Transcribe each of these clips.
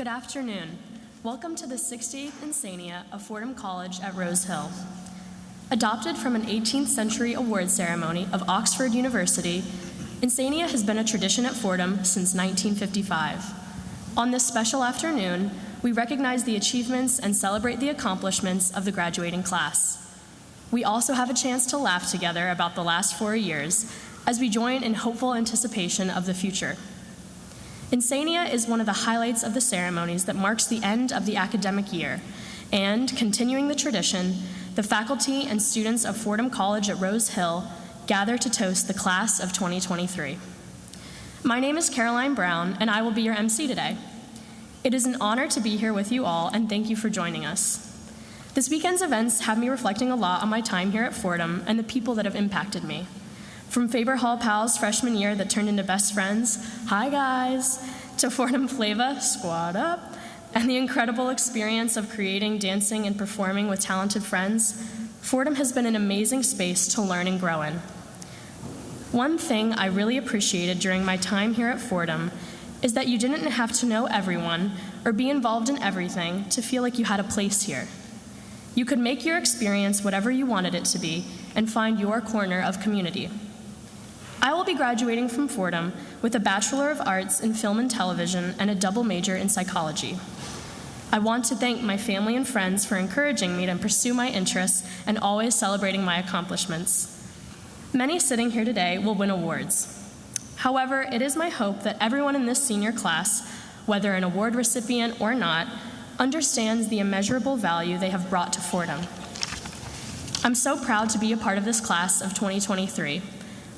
Good afternoon. Welcome to the 68th Encaenia of Fordham College at Rose Hill. Adopted from an 18th century award ceremony of Oxford University, Encaenia has been a tradition at Fordham since 1955. On this special afternoon, we recognize the achievements and celebrate the accomplishments of the graduating class. We also have a chance to laugh together about the last 4 years as we join in hopeful anticipation of the future. Encaenia is one of the highlights of the ceremonies that marks the end of the academic year, and continuing the tradition, the faculty and students of Fordham College at Rose Hill gather to toast the class of 2023. My name is Caroline Brown, and I will be your MC today. It is an honor to be here with you all, and thank you for joining us. This weekend's events have me reflecting a lot on my time here at Fordham and the people that have impacted me. From Faber Hall Pals freshman year that turned into best friends, hi guys, to Fordham Flava, squad up, and the incredible experience of creating, dancing, and performing with talented friends, Fordham has been an amazing space to learn and grow in. One thing I really appreciated during my time here at Fordham is that you didn't have to know everyone or be involved in everything to feel like you had a place here. You could make your experience whatever you wanted it to be and find your corner of community. I will be graduating from Fordham with a Bachelor of Arts in Film and Television and a double major in psychology. I want to thank my family and friends for encouraging me to pursue my interests and always celebrating my accomplishments. Many sitting here today will win awards. However, it is my hope that everyone in this senior class, whether an award recipient or not, understands the immeasurable value they have brought to Fordham. I'm so proud to be a part of this class of 2023.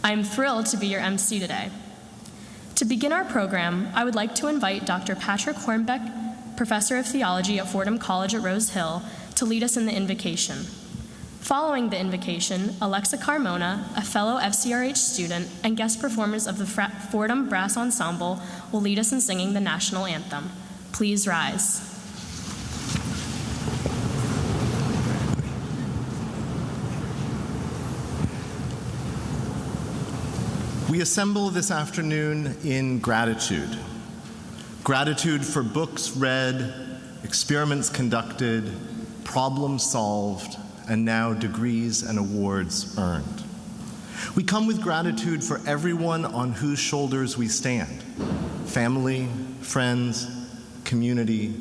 I am thrilled to be your MC today. To begin our program, I would like to invite Dr. Patrick Hornbeck, Professor of Theology at Fordham College at Rose Hill, to lead us in the invocation. Following the invocation, Alexa Carmona, a fellow FCRH student and guest performers of the Fordham Brass Ensemble, will lead us in singing the national anthem. Please rise. We assemble this afternoon in gratitude. Gratitude for books read, experiments conducted, problems solved, and now degrees and awards earned. We come with gratitude for everyone on whose shoulders we stand: family, friends, community,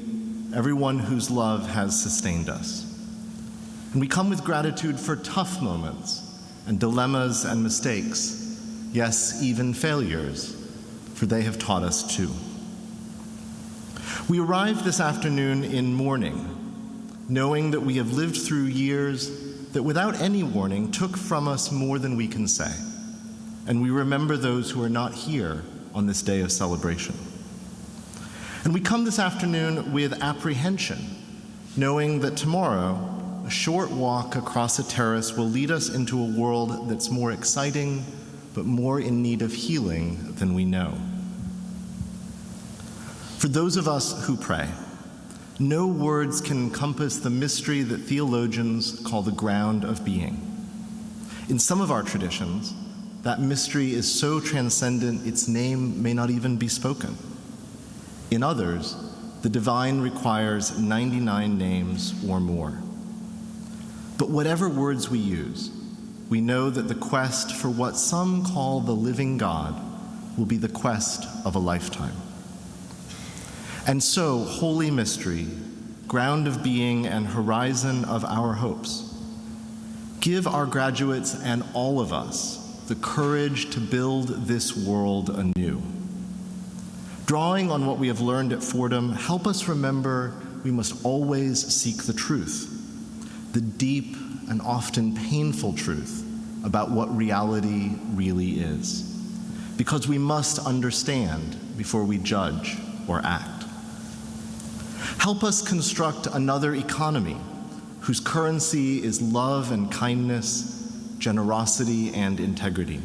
everyone whose love has sustained us. And we come with gratitude for tough moments and dilemmas and mistakes, yes, even failures, for they have taught us too. We arrive this afternoon in mourning, knowing that we have lived through years that without any warning took from us more than we can say, and we remember those who are not here on this day of celebration. And we come this afternoon with apprehension, knowing that tomorrow, a short walk across a terrace will lead us into a world that's more exciting but more in need of healing than we know. For those of us who pray, no words can encompass the mystery that theologians call the ground of being. In some of our traditions, that mystery is so transcendent its name may not even be spoken. In others, the divine requires 99 names or more. But whatever words we use, we know that the quest for what some call the living God will be the quest of a lifetime. And so, holy mystery, ground of being and horizon of our hopes, give our graduates and all of us the courage to build this world anew. Drawing on what we have learned at Fordham, help us remember we must always seek the truth, the deep and often painful truth about what reality really is, because we must understand before we judge or act. Help us construct another economy whose currency is love and kindness, generosity and integrity.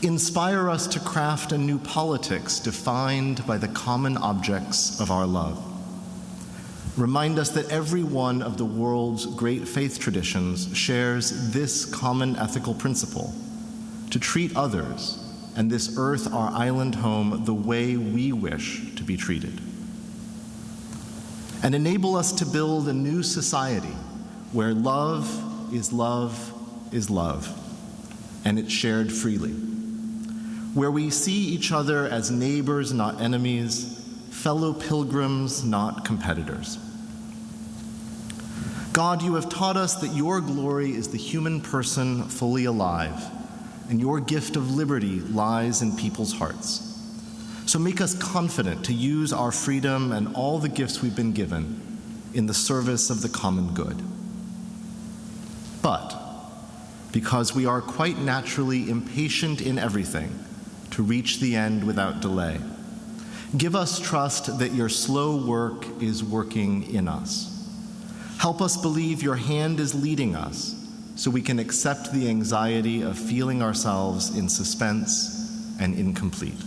Inspire us to craft a new politics defined by the common objects of our love. Remind us that every one of the world's great faith traditions shares this common ethical principle: to treat others and this earth, our island home, the way we wish to be treated. and enable us to build a new society where love is love is love, and it's shared freely, where we see each other as neighbors, not enemies, fellow pilgrims, not competitors. God, you have taught us that your glory is the human person fully alive, and your gift of liberty lies in people's hearts. So make us confident to use our freedom and all the gifts we've been given in the service of the common good. But because we are quite naturally impatient in everything to reach the end without delay, give us trust that your slow work is working in us. Help us believe your hand is leading us so we can accept the anxiety of feeling ourselves in suspense and incomplete.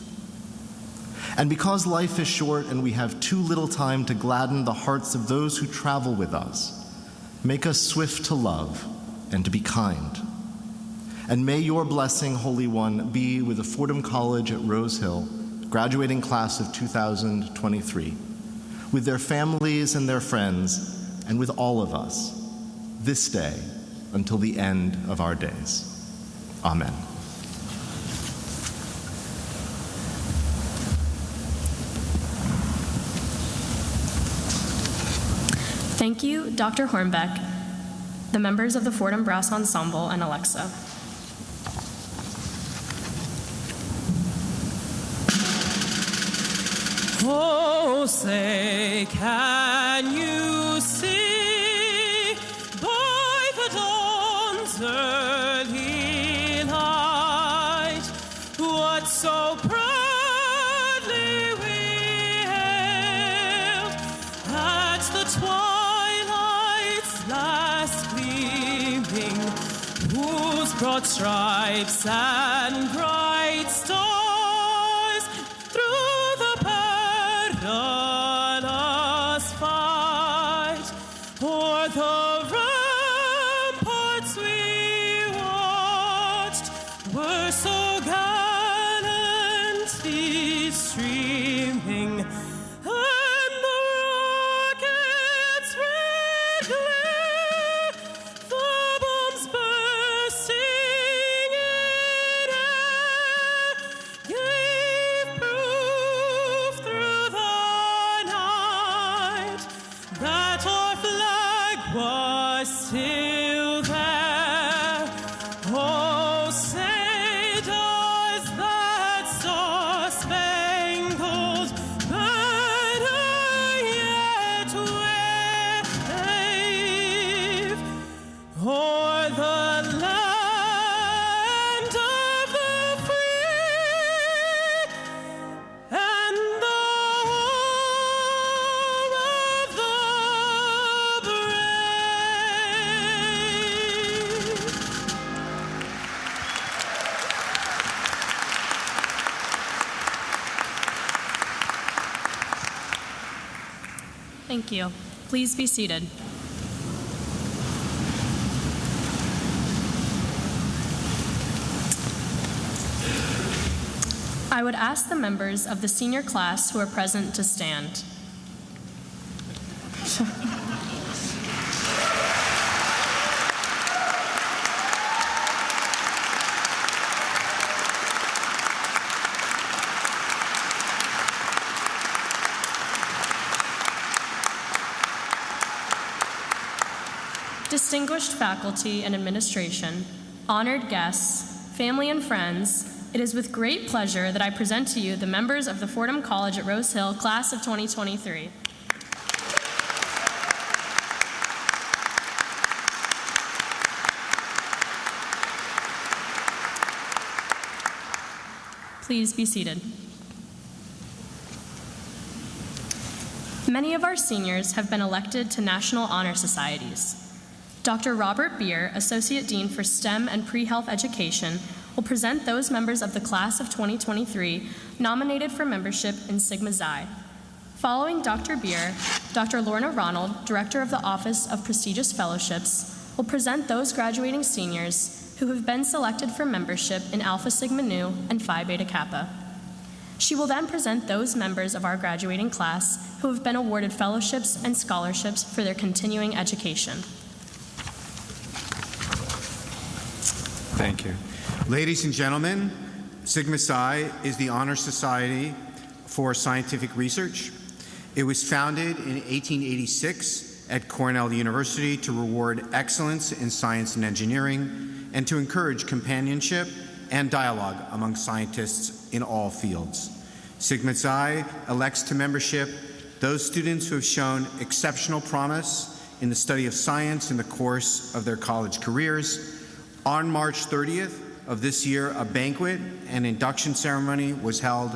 And because life is short and we have too little time to gladden the hearts of those who travel with us, make us swift to love and to be kind. And may your blessing, Holy One, be with the Fordham College at Rose Hill, graduating class of 2023, with their families and their friends, and with all of us, this day until the end of our days. Amen. Thank you, Dr. Hornbeck, the members of the Fordham Brass Ensemble, and Alexa. Oh, say, can you see by the dawn's early light what so proudly we hailed at the twilight's last gleaming, whose broad stripes and bright stars through the perilous fight o'er the ramparts we watched were so gallantly streaming, and the rocket's red glare, the bombs bursting in air, gave proof through the night that our flag was still there. Oh, say does that star-spangled banner yet wave o'er the land of the free and the home of the brave? Thank you. Please be seated. I would ask the members of the senior class who are present to stand. Distinguished faculty and administration, honored guests, family and friends, it is with great pleasure that I present to you the members of the Fordham College at Rose Hill class of 2023. Please be seated. Many of our seniors have been elected to National Honor Societies. Dr. Robert Beer, Associate Dean for STEM and Pre-Health Education, will present those members of the class of 2023 nominated for membership in Sigma Xi. Following Dr. Beer, Dr. Lorna Ronald, Director of the Office of Prestigious Fellowships, will present those graduating seniors who have been selected for membership in Alpha Sigma Nu and Phi Beta Kappa. She will then present those members of our graduating class who have been awarded fellowships and scholarships for their continuing education. Thank you. Ladies and gentlemen, Sigma Psi is the Honor Society for Scientific Research. It was founded in 1886 at Cornell University to reward excellence in science and engineering and to encourage companionship and dialogue among scientists in all fields. Sigma Psi elects to membership those students who have shown exceptional promise in the study of science in the course of their college careers. On March 30th of this year, a banquet and induction ceremony was held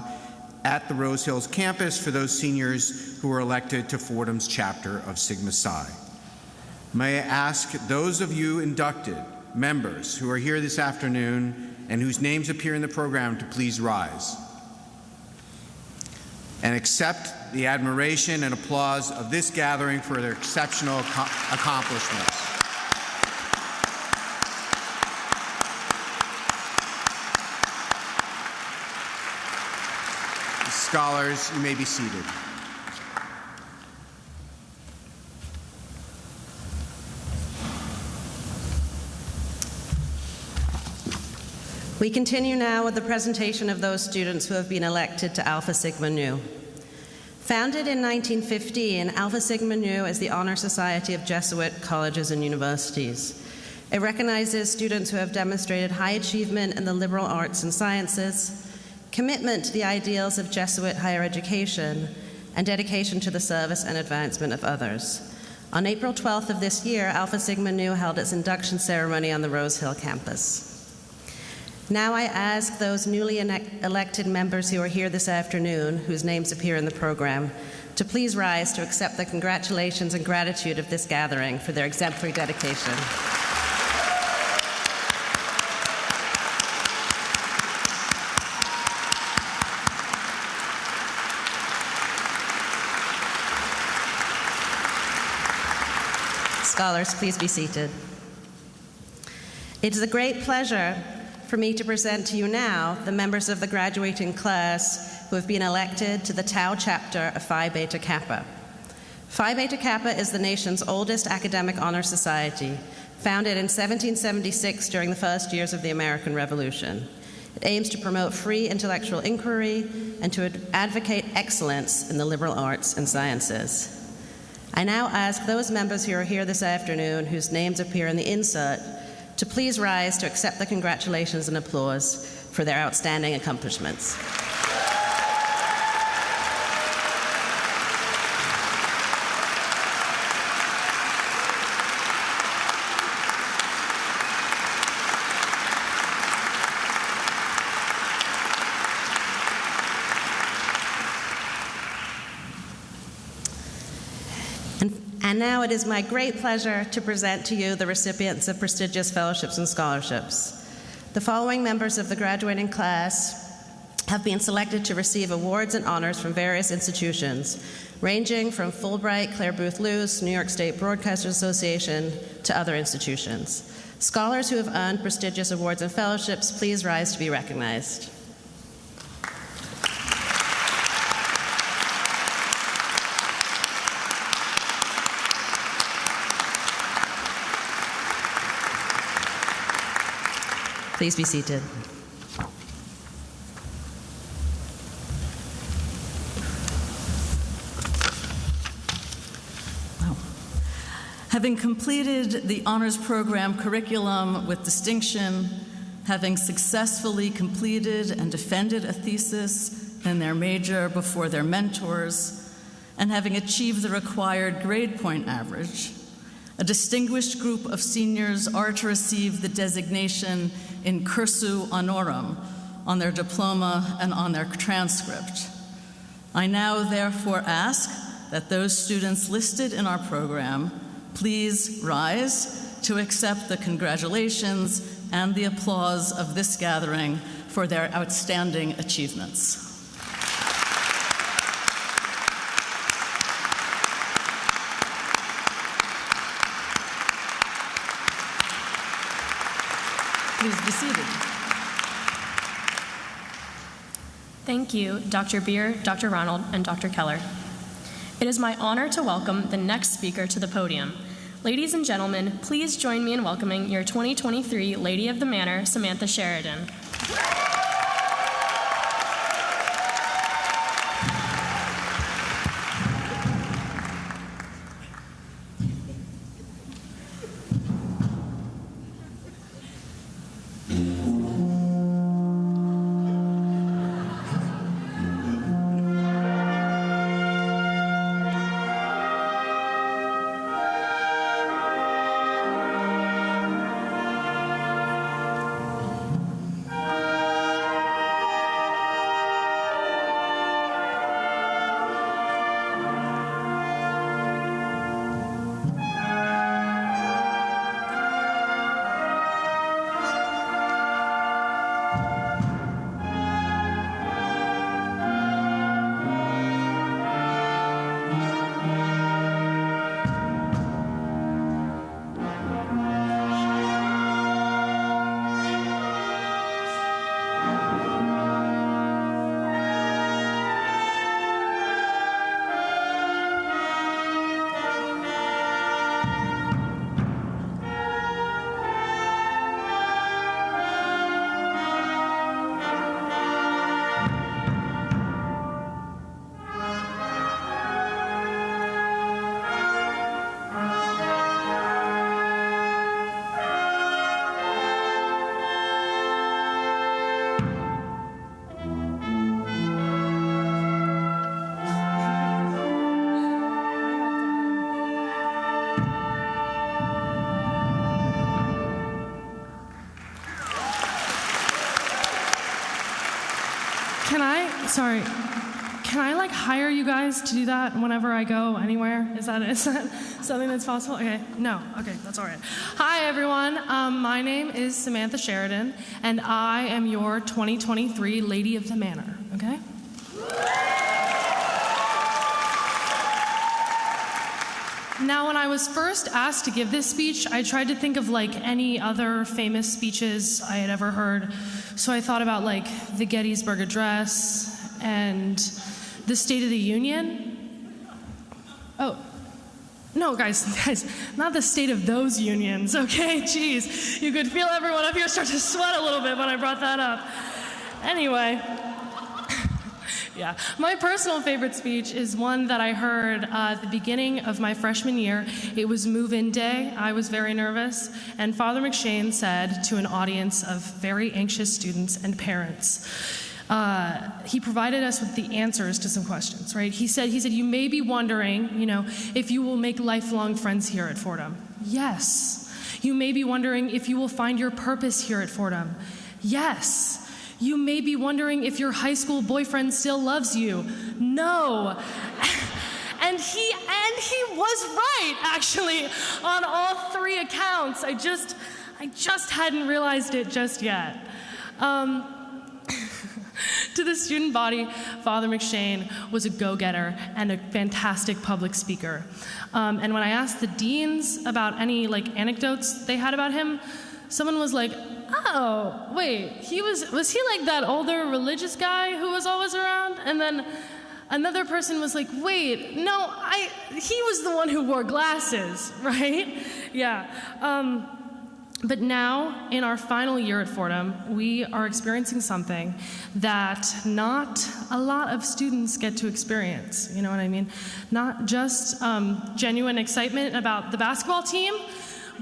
at the Rose Hills campus for those seniors who were elected to Fordham's chapter of Sigma Psi. May I ask those of you inducted members who are here this afternoon and whose names appear in the program to please rise and accept the admiration and applause of this gathering for their exceptional accomplishments. Scholars, you may be seated. We continue now with the presentation of those students who have been elected to Alpha Sigma Nu. Founded in 1915, Alpha Sigma Nu is the honor society of Jesuit colleges and universities. It recognizes students who have demonstrated high achievement in the liberal arts and sciences, commitment to the ideals of Jesuit higher education, and dedication to the service and advancement of others. On April 12th of this year, Alpha Sigma Nu held its induction ceremony on the Rose Hill campus. Now I ask those newly elected members who are here this afternoon, whose names appear in the program, to please rise to accept the congratulations and gratitude of this gathering for their exemplary dedication. Scholars, please be seated. It is a great pleasure for me to present to you now the members of the graduating class who have been elected to the Tau chapter of Phi Beta Kappa. Phi Beta Kappa is the nation's oldest academic honor society, founded in 1776 during the first years of the American Revolution. It aims to promote free intellectual inquiry and to advocate excellence in the liberal arts and sciences. I now ask those members who are here this afternoon, whose names appear in the insert, to please rise to accept the congratulations and applause for their outstanding accomplishments. And now it is my great pleasure to present to you the recipients of prestigious fellowships and scholarships. The following members of the graduating class have been selected to receive awards and honors from various institutions, ranging from Fulbright, Clare Boothe Luce, New York State Broadcasters Association, to other institutions. Scholars who have earned prestigious awards and fellowships, please rise to be recognized. Please be seated. Having completed the honors program curriculum with distinction, having successfully completed and defended a thesis in their major before their mentors, and having achieved the required grade point average, a distinguished group of seniors are to receive the designation in cursu honorum on their diploma and on their transcript. I now therefore ask that those students listed in our program please rise to accept the congratulations and the applause of this gathering for their outstanding achievements. Please be seated. Thank you, Dr. Beer, Dr. Ronald, and Dr. Keller. It is my honor to welcome the next speaker to the podium. Ladies and gentlemen, please join me in welcoming your 2023 Lady of the Manor, Samantha Sheridan. Can I like hire you guys to do that whenever I go anywhere? Is that something that's possible? Okay, no, okay, that's all right. Hi everyone, my name is Samantha Sheridan, and I am your 2023 Lady of the Manor, okay? Now, when I was first asked to give this speech, I tried to think of like any other famous speeches I had ever heard. So I thought about like the Gettysburg Address and the State of the Union. Oh, no, guys, not the state of those unions, okay? Jeez, you could feel everyone up here start to sweat a little bit when I brought that up. Anyway. Yeah, my personal favorite speech is one that I heard at the beginning of my freshman year. It was move-in day. I was very nervous, and Father McShane said to an audience of very anxious students and parents, he provided us with the answers to some questions, right? He said, you may be wondering, if you will make lifelong friends here at Fordham. Yes. You may be wondering if you will find your purpose here at Fordham. Yes. You may be wondering if your high school boyfriend still loves you. No. And he was right, actually, on all three accounts. I just hadn't realized it just yet. To the student body, Father McShane was a go-getter and a fantastic public speaker. And when I asked the deans about any anecdotes they had about him, someone was like, oh, wait, was he like that older religious guy who was always around? And then another person was like, wait, no, he was the one who wore glasses, right? Yeah. But now, in our final year at Fordham, we are experiencing something that not a lot of students get to experience, you know what I mean? Not just genuine excitement about the basketball team,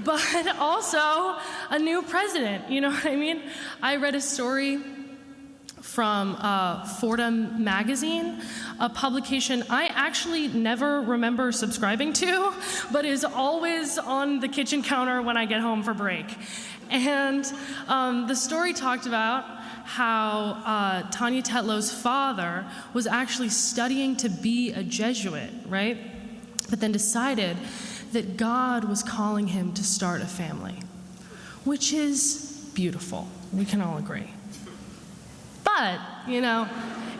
but also a new president, you know what I mean? I read a story from Fordham magazine, a publication I actually never remember subscribing to, but is always on the kitchen counter when I get home for break. And the story talked about how Tanya Tetlow's father was actually studying to be a Jesuit, right? But then decided that God was calling him to start a family, which is beautiful. We can all agree. But,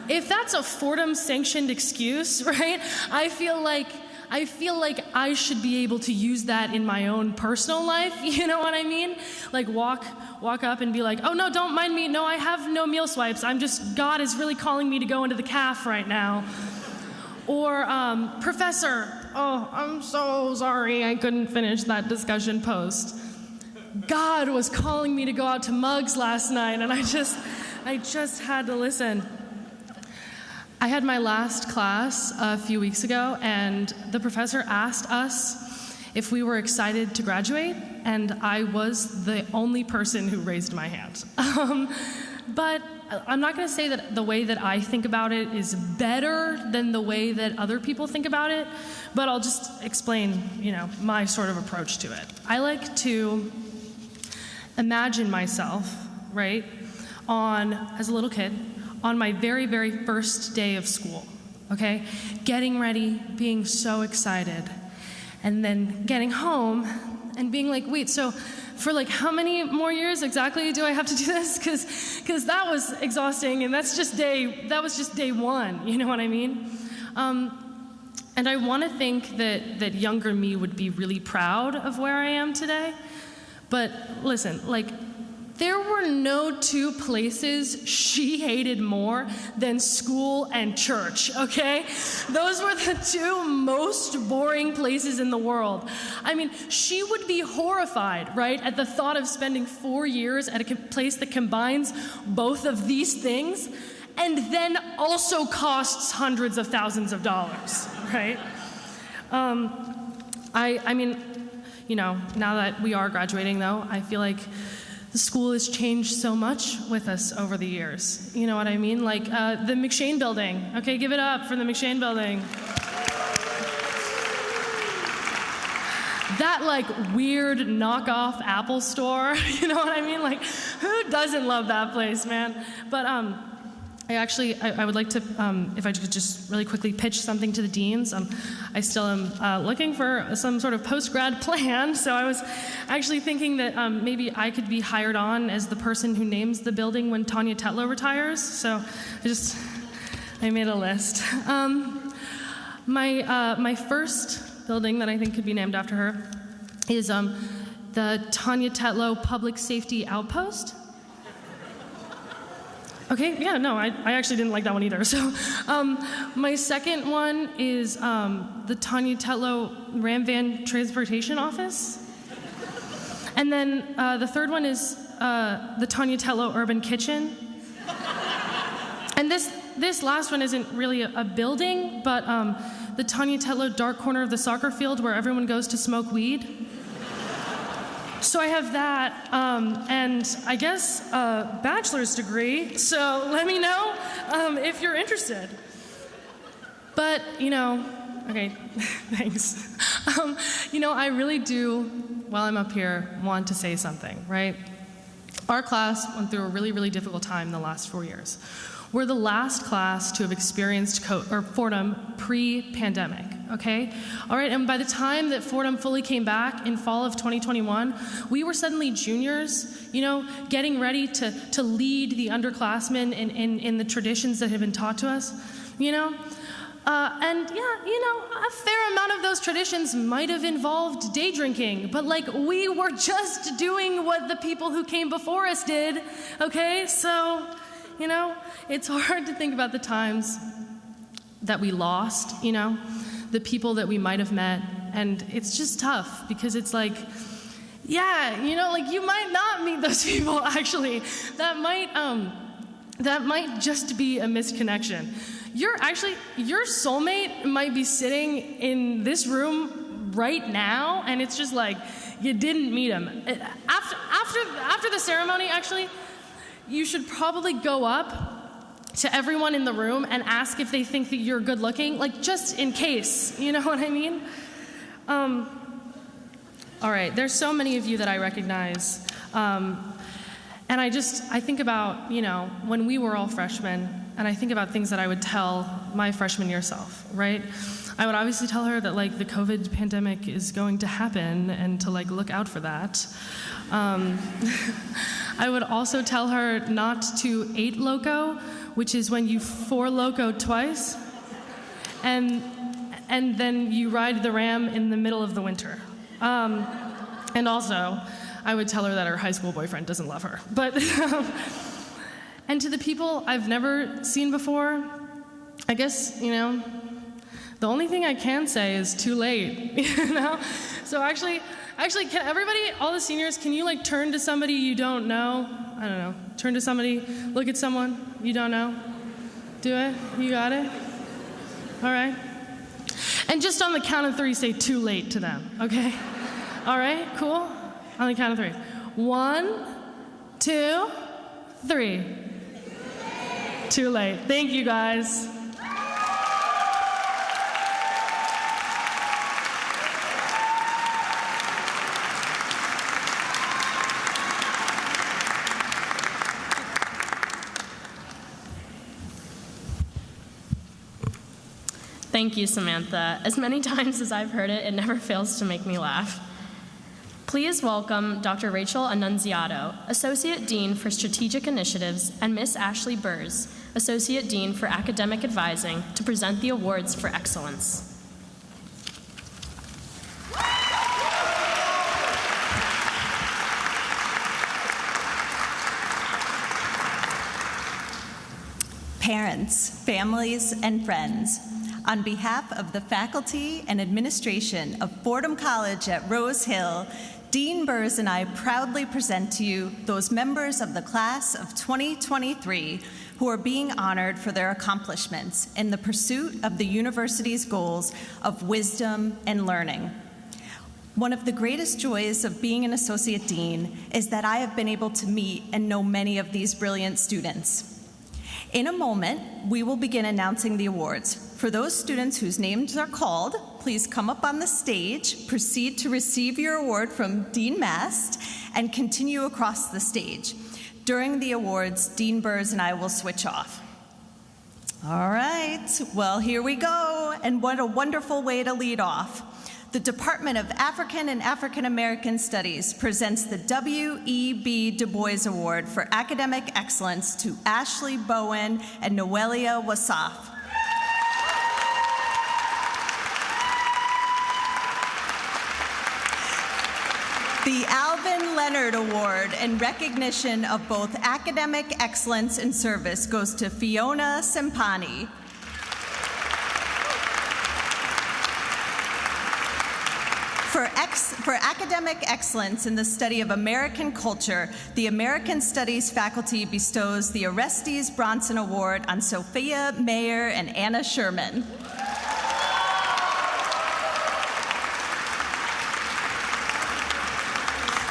if that's a Fordham-sanctioned excuse, right, I feel like I feel like I should be able to use that in my own personal life, you know what I mean? Like walk up and be like, oh no, don't mind me, no, I have no meal swipes, God is really calling me to go into the calf right now. Or, Professor, oh, I'm so sorry I couldn't finish that discussion post. God was calling me to go out to Mugs last night, and I just had to listen. I had my last class a few weeks ago, and the professor asked us if we were excited to graduate, and I was the only person who raised my hand. But I'm not going to say that the way that I think about it is better than the way that other people think about it, but I'll just explain, my sort of approach to it. I like to imagine myself, right, as a little kid, on my very, very first day of school, okay? Getting ready, being so excited, and then getting home and being like, wait, so for like how many more years exactly do I have to do this? Because that was exhausting, and that was just day one, you know what I mean? And I want to think that younger me would be really proud of where I am today. But listen, there were no two places she hated more than school and church, okay? Those were the two most boring places in the world. I mean, she would be horrified, right, at the thought of spending 4 years at a place that combines both of these things and then also costs hundreds of thousands of dollars, right? I mean, now that we are graduating, though, I feel like the school has changed so much with us over the years. You know what I mean? Like the McShane building. Okay, give it up for the McShane building. That weird knockoff Apple store. You know what I mean? Who doesn't love that place, man? But I would like to, if I could just really quickly pitch something to the deans. I still am looking for some sort of post-grad plan, so I was actually thinking that maybe I could be hired on as the person who names the building when Tanya Tetlow retires, so I made a list. My first building that I think could be named after her is the Tanya Tetlow Public Safety Outpost. Okay, yeah, no, I actually didn't like that one either. So my second one is the Tanya Tetlow Ram Van Transportation Office. And then the third one is the Tanya Tetlow Urban Kitchen. And this last one isn't really a building, but the Tanya Tetlow dark corner of the soccer field where everyone goes to smoke weed. So I have that, and I guess a bachelor's degree, so let me know if you're interested. But, okay, thanks. I really do, while I'm up here, want to say something, right? Our class went through a really, really difficult time in the last 4 years. We're the last class to have experienced Fordham pre-pandemic, okay? All right, and by the time that Fordham fully came back in fall of 2021, we were suddenly juniors, getting ready to lead the underclassmen in the traditions that had been taught to us, And a fair amount of those traditions might have involved day drinking, but we were just doing what the people who came before us did, okay? So, it's hard to think about the times that we lost, the people that we might have met, and it's just tough because it's you might not meet those people actually. That might just be a misconnection. Your soulmate might be sitting in this room right now, and it's just you didn't meet him. After the ceremony, actually, you should probably go up to everyone in the room and ask if they think that you're good looking, just in case, you know what I mean? All right, there's so many of you that I recognize. And I think about, when we were all freshmen, and I think about things that I would tell my freshman year self, right? I would obviously tell her that the COVID pandemic is going to happen and to look out for that. I would also tell her not to 8 loco, which is when you 4 loco twice. And and then you ride the ram in the middle of the winter. And also, I would tell her that her high school boyfriend doesn't love her. But, and to the people I've never seen before, I guess, the only thing I can say is too late, So actually, can everybody, all the seniors, can you turn to somebody you don't know? I don't know. Turn to somebody, look at someone you don't know. Do it? You got it? All right. And just on the count of 3, say too late to them, okay? All right, cool? On the count of 3. 1, 2, 3. Too late. Thank you, guys. Thank you, Samantha. As many times as I've heard it, it never fails to make me laugh. Please welcome Dr. Rachel Annunziato, Associate Dean for Strategic Initiatives, and Miss Ashley Burrs, Associate Dean for Academic Advising, to present the awards for excellence. Parents, families, and friends, on behalf of the faculty and administration of Fordham College at Rose Hill, Dean Burrs and I proudly present to you those members of the class of 2023 who are being honored for their accomplishments in the pursuit of the university's goals of wisdom and learning. One of the greatest joys of being an associate dean is that I have been able to meet and know many of these brilliant students. In a moment, we will begin announcing the awards. For those students whose names are called, please come up on the stage, proceed to receive your award from Dean Mast, and continue across the stage. During the awards, Dean Burrs and I will switch off. All right, well, here we go, and what a wonderful way to lead off. The Department of African and African American Studies presents the W.E.B. Du Bois Award for Academic Excellence to Ashley Bowen and Noelia Wasaf. The Alvin Leonard Award in recognition of both academic excellence and service goes to Fiona Sempani. For academic excellence in the study of American culture, the American Studies faculty bestows the Orestes Bronson Award on Sophia Mayer and Anna Sherman.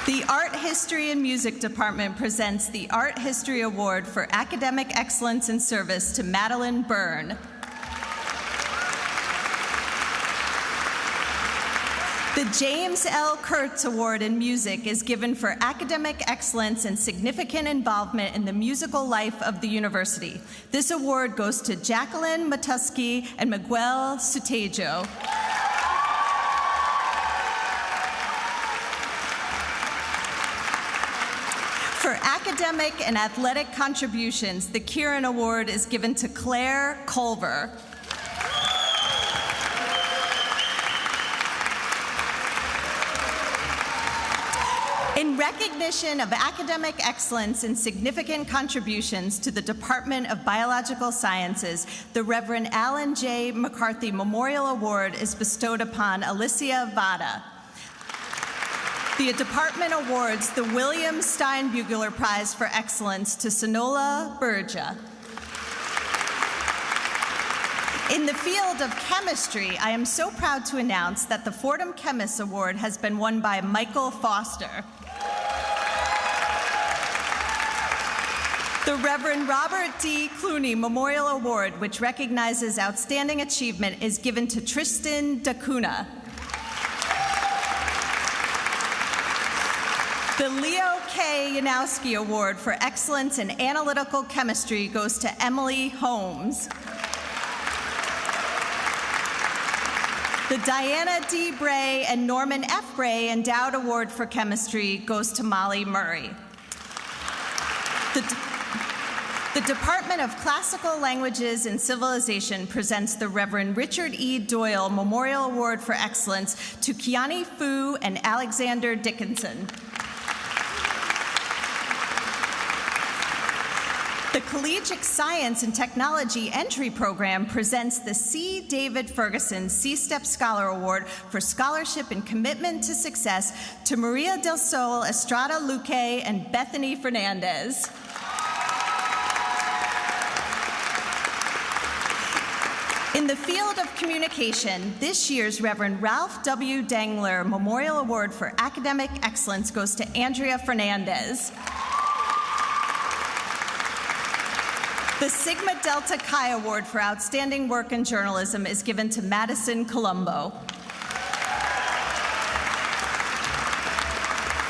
The Art History and Music Department presents the Art History Award for Academic Excellence and Service to Madeline Byrne. The James L. Kurtz Award in Music is given for academic excellence and significant involvement in the musical life of the university. This award goes to Jacqueline Matuski and Miguel Sutejo. For academic and athletic contributions, the Kieran Award is given to Claire Culver. In recognition of academic excellence and significant contributions to the Department of Biological Sciences, the Reverend Alan J. McCarthy Memorial Award is bestowed upon Alicia Vada. The department awards the William Steinbugler Prize for Excellence to Sonola Burja. In the field of chemistry, I am so proud to announce that the Fordham Chemists Award has been won by Michael Foster. The Reverend Robert D. Clooney Memorial Award, which recognizes outstanding achievement, is given to Tristan Dacuna. The Leo K. Yanowski Award for Excellence in Analytical Chemistry goes to Emily Holmes. The Diana D. Bray and Norman F. Bray Endowed Award for Chemistry goes to Molly Murray. The Department of Classical Languages and Civilization presents the Reverend Richard E. Doyle Memorial Award for Excellence to Kiani Fu and Alexander Dickinson. The Collegiate Science and Technology Entry Program presents the C. David Ferguson C-Step Scholar Award for Scholarship and Commitment to Success to Maria del Sol Estrada Luque and Bethany Fernandez. In the field of communication, this year's Reverend Ralph W. Dangler Memorial Award for Academic Excellence goes to Andrea Fernandez. The Sigma Delta Chi Award for Outstanding Work in Journalism is given to Madison Colombo.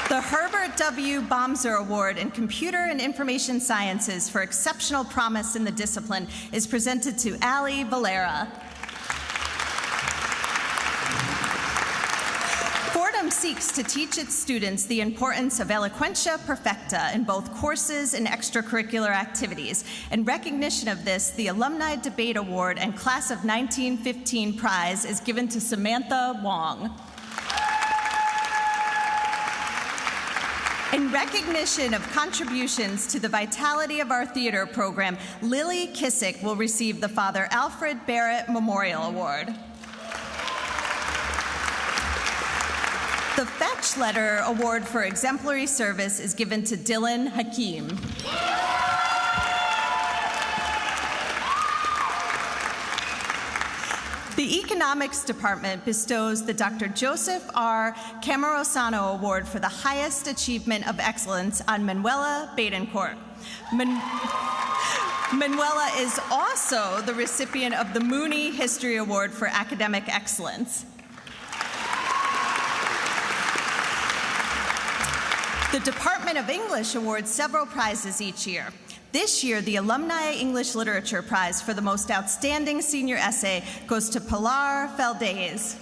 The Herbert W. Baumser Award in Computer and Information Sciences for Exceptional Promise in the Discipline is presented to Ali Valera. Fordham seeks to teach its students the importance of eloquentia perfecta in both courses and extracurricular activities. In recognition of this, the Alumni Debate Award and Class of 1915 prize is given to Samantha Wong. In recognition of contributions to the vitality of our theater program, Lily Kissick will receive the Father Alfred Barrett Memorial Award. The Fetch Letter Award for Exemplary Service is given to Dylan Hakeem. The Economics Department bestows the Dr. Joseph R. Camarosano Award for the highest achievement of excellence on Manuela Badencourt. Manuela is also the recipient of the Mooney History Award for Academic Excellence. The Department of English awards several prizes each year. This year, the Alumni English Literature Prize for the most outstanding senior essay goes to Pilar Valdez.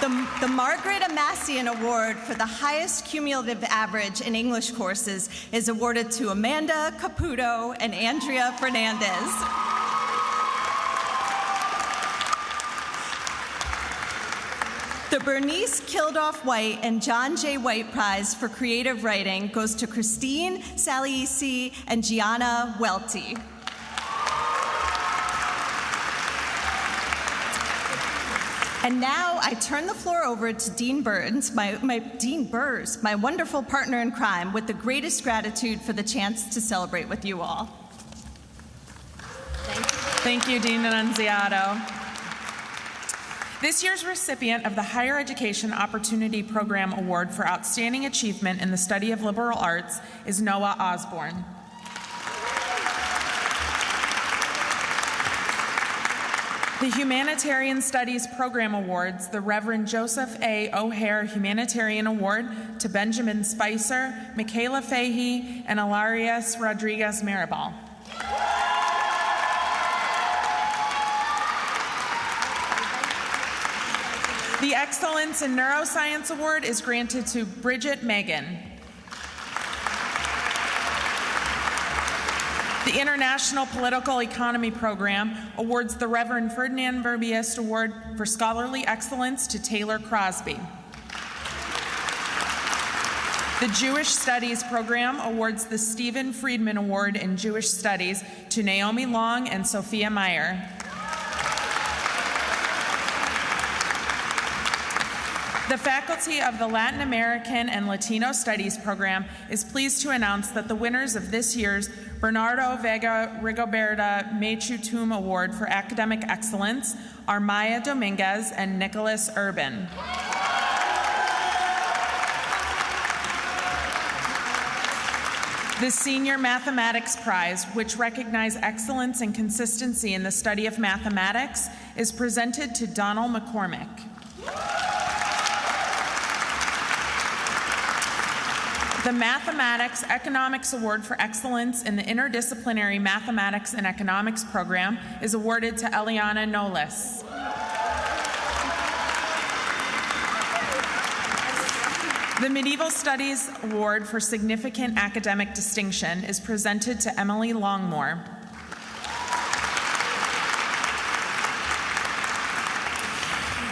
The Margaret Amassian Award for the highest cumulative average in English courses is awarded to Amanda Caputo and Andrea Fernandez. The Bernice Kildoff White and John J. White Prize for Creative Writing goes to Christine Saliisi and Gianna Welty. And now I turn the floor over to Dean Burns, Dean Burrs, my wonderful partner in crime, with the greatest gratitude for the chance to celebrate with you all. Thank you, Dean Annunziato. This year's recipient of the Higher Education Opportunity Program Award for Outstanding Achievement in the Study of Liberal Arts is Noah Osborne. The Humanitarian Studies Program awards the Reverend Joseph A. O'Hare Humanitarian Award to Benjamin Spicer, Michaela Fahey, and Hilarias Rodriguez Maribal. The Excellence in Neuroscience Award is granted to Bridget Megan. The International Political Economy Program awards the Reverend Ferdinand Verbiest Award for Scholarly Excellence to Taylor Crosby. The Jewish Studies Program awards the Stephen Friedman Award in Jewish Studies to Naomi Long and Sophia Meyer. The faculty of the Latin American and Latino Studies program is pleased to announce that the winners of this year's Bernardo Vega Rigoberta Mechutum Award for Academic Excellence are Maya Dominguez and Nicholas Urban. The Senior Mathematics Prize, which recognizes excellence and consistency in the study of mathematics, is presented to Donald McCormick. The Mathematics Economics Award for Excellence in the Interdisciplinary Mathematics and Economics program is awarded to Eliana Nolis. The Medieval Studies Award for Significant Academic Distinction is presented to Emily Longmore.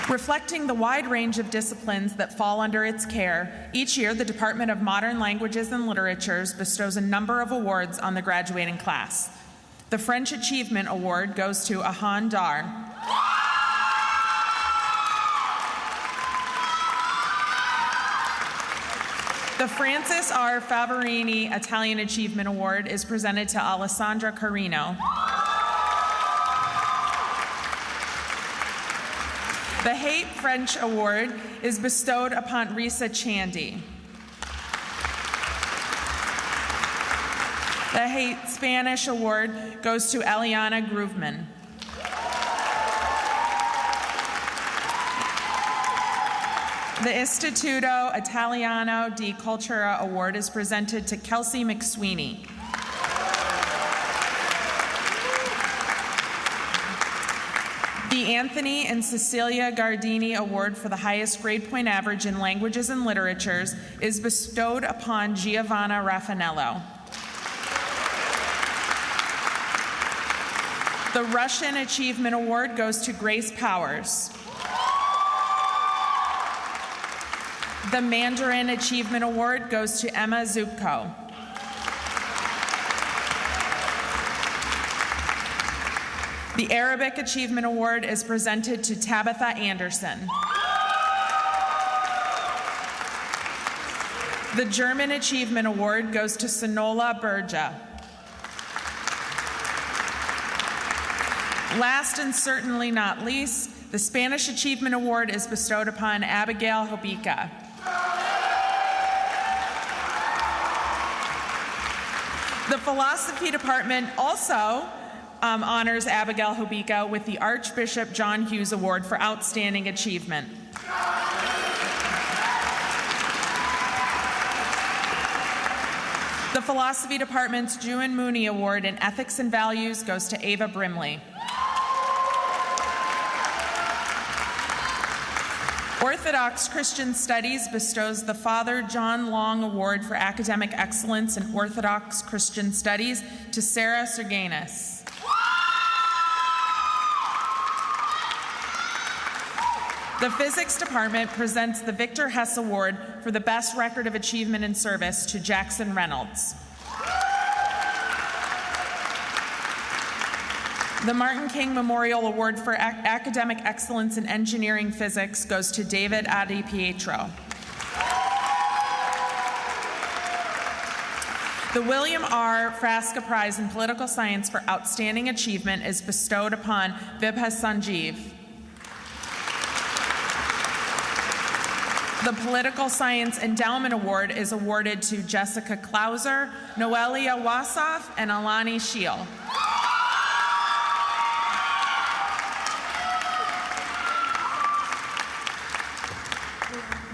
Reflecting the wide range of disciplines that fall under its care, each year the Department of Modern Languages and Literatures bestows a number of awards on the graduating class. The French Achievement Award goes to Ahan Dar. The Francis R. Favarini Italian Achievement Award is presented to Alessandra Carino. The Haight French Award is bestowed upon Risa Chandy. The Haight Spanish Award goes to Eliana Grooveman. The Istituto Italiano di Cultura Award is presented to Kelsey McSweeney. The Anthony and Cecilia Gardini Award for the highest grade point average in languages and literatures is bestowed upon Giovanna Raffanello. The Russian Achievement Award goes to Grace Powers. The Mandarin Achievement Award goes to Emma Zubko. The Arabic Achievement Award is presented to Tabitha Anderson. The German Achievement Award goes to Sonola Berja. Last and certainly not least, the Spanish Achievement Award is bestowed upon Abigail Hobica. The Philosophy Department also honors Abigail Hobica with the Archbishop John Hughes Award for Outstanding Achievement. The Philosophy Department's Jewin Mooney Award in Ethics and Values goes to Ava Brimley. Orthodox Christian Studies bestows the Father John Long Award for Academic Excellence in Orthodox Christian Studies to Sarah Serganis. The Physics Department presents the Victor Hess Award for the Best Record of Achievement in Service to Jackson Reynolds. The Martin King Memorial Award for Academic Excellence in Engineering Physics goes to David Adi Pietro. The William R. Frasca Prize in Political Science for Outstanding Achievement is bestowed upon Vibha Sanjeev. The Political Science Endowment Award is awarded to Jessica Klauser, Noelia Wassoff, and Alani Scheel.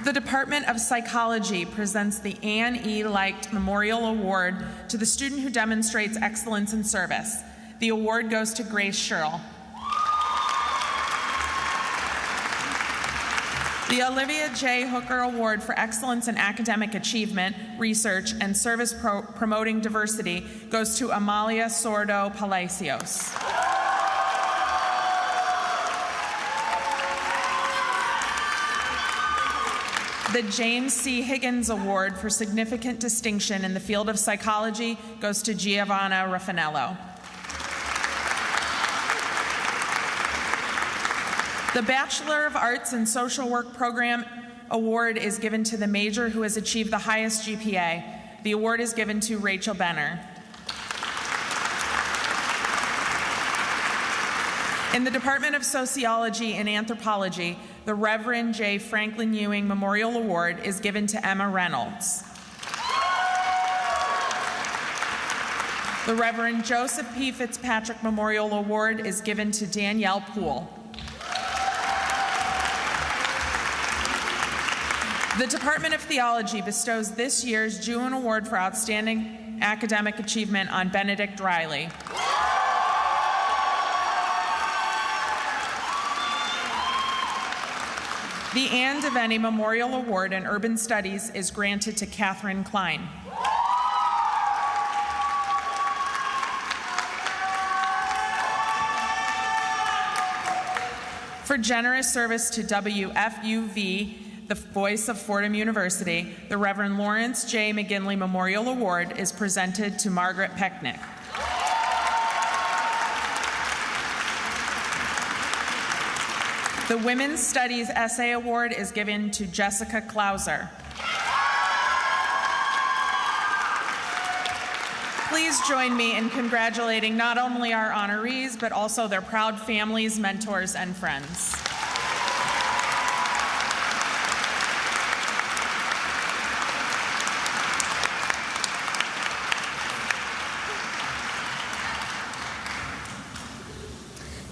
The Department of Psychology presents the Anne E. Leicht Memorial Award to the student who demonstrates excellence in service. The award goes to Grace Sherrill. The Olivia J. Hooker Award for Excellence in Academic Achievement, Research, and Service Promoting Diversity goes to Amalia Sordo Palacios. The James C. Higgins Award for Significant Distinction in the Field of Psychology goes to Giovanna Raffanello. The Bachelor of Arts in Social Work Program Award is given to the major who has achieved the highest GPA. The award is given to Rachel Benner. In the Department of Sociology and Anthropology, the Reverend J. Franklin Ewing Memorial Award is given to Emma Reynolds. The Reverend Joseph P. Fitzpatrick Memorial Award is given to Danielle Poole. The Department of Theology bestows this year's Jewin Award for Outstanding Academic Achievement on Benedict Riley. The Anne DeVenney Memorial Award in Urban Studies is granted to Catherine Klein. For generous service to WFUV, the voice of Fordham University, the Reverend Lawrence J. McGinley Memorial Award is presented to Margaret Pecknick. The Women's Studies Essay Award is given to Jessica Klauser. Please join me in congratulating not only our honorees, but also their proud families, mentors, and friends.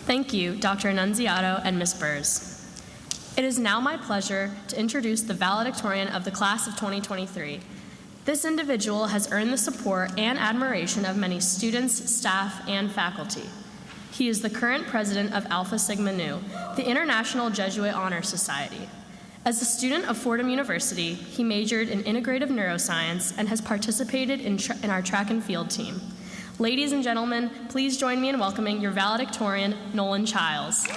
Thank you, Dr. Annunziato and Ms. Burrs. It is now my pleasure to introduce the valedictorian of the class of 2023. This individual has earned the support and admiration of many students, staff, and faculty. He is the current president of Alpha Sigma Nu, the International Jesuit Honor Society. As a student of Fordham University, he majored in integrative neuroscience and has participated in our track and field team. Ladies and gentlemen, please join me in welcoming your valedictorian, Nolan Childs.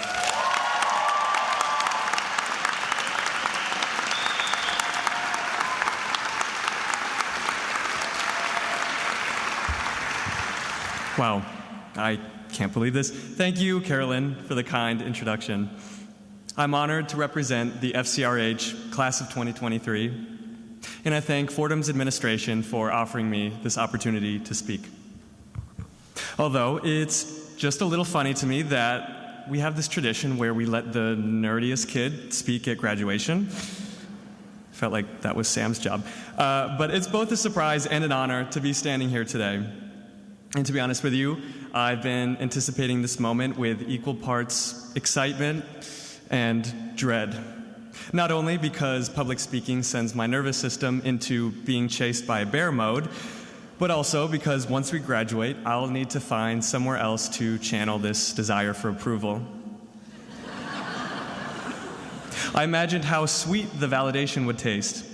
Wow, I can't believe this. Thank you, Carolyn, for the kind introduction. I'm honored to represent the FCRH class of 2023, and I thank Fordham's administration for offering me this opportunity to speak. Although it's just a little funny to me that we have this tradition where we let the nerdiest kid speak at graduation. Felt like that was Sam's job. But it's both a surprise and an honor to be standing here today. And to be honest with you, I've been anticipating this moment with equal parts excitement and dread. Not only because public speaking sends my nervous system into being chased by bear mode, but also because once we graduate, I'll need to find somewhere else to channel this desire for approval. I imagined how sweet the validation would taste,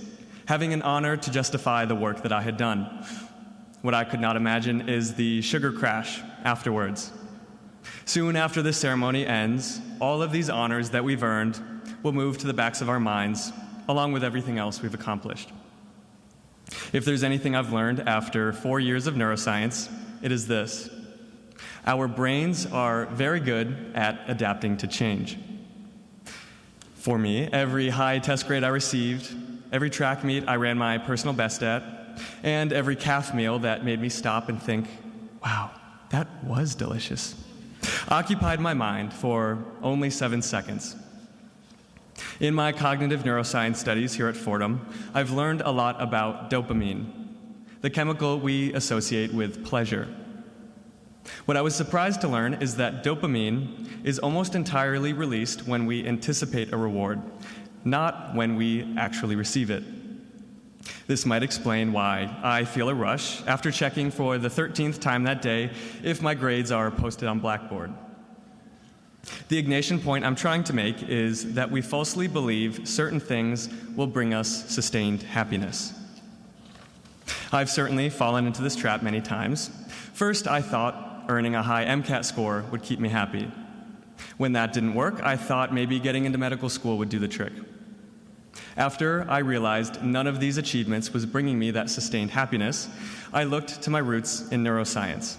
having an honor to justify the work that I had done. What I could not imagine is the sugar crash afterwards. Soon after this ceremony ends, all of these honors that we've earned will move to the backs of our minds, along with everything else we've accomplished. If there's anything I've learned after 4 years of neuroscience, it is this. Our brains are very good at adapting to change. For me, every high test grade I received, every track meet I ran my personal best at, and every calf meal that made me stop and think, wow, that was delicious, occupied my mind for only 7 seconds. In my cognitive neuroscience studies here at Fordham, I've learned a lot about dopamine, the chemical we associate with pleasure. What I was surprised to learn is that dopamine is almost entirely released when we anticipate a reward, not when we actually receive it. This might explain why I feel a rush after checking for the 13th time that day if my grades are posted on Blackboard. The ignition point I'm trying to make is that we falsely believe certain things will bring us sustained happiness. I've certainly fallen into this trap many times. First, I thought earning a high MCAT score would keep me happy. When that didn't work, I thought maybe getting into medical school would do the trick. After I realized none of these achievements was bringing me that sustained happiness, I looked to my roots in neuroscience.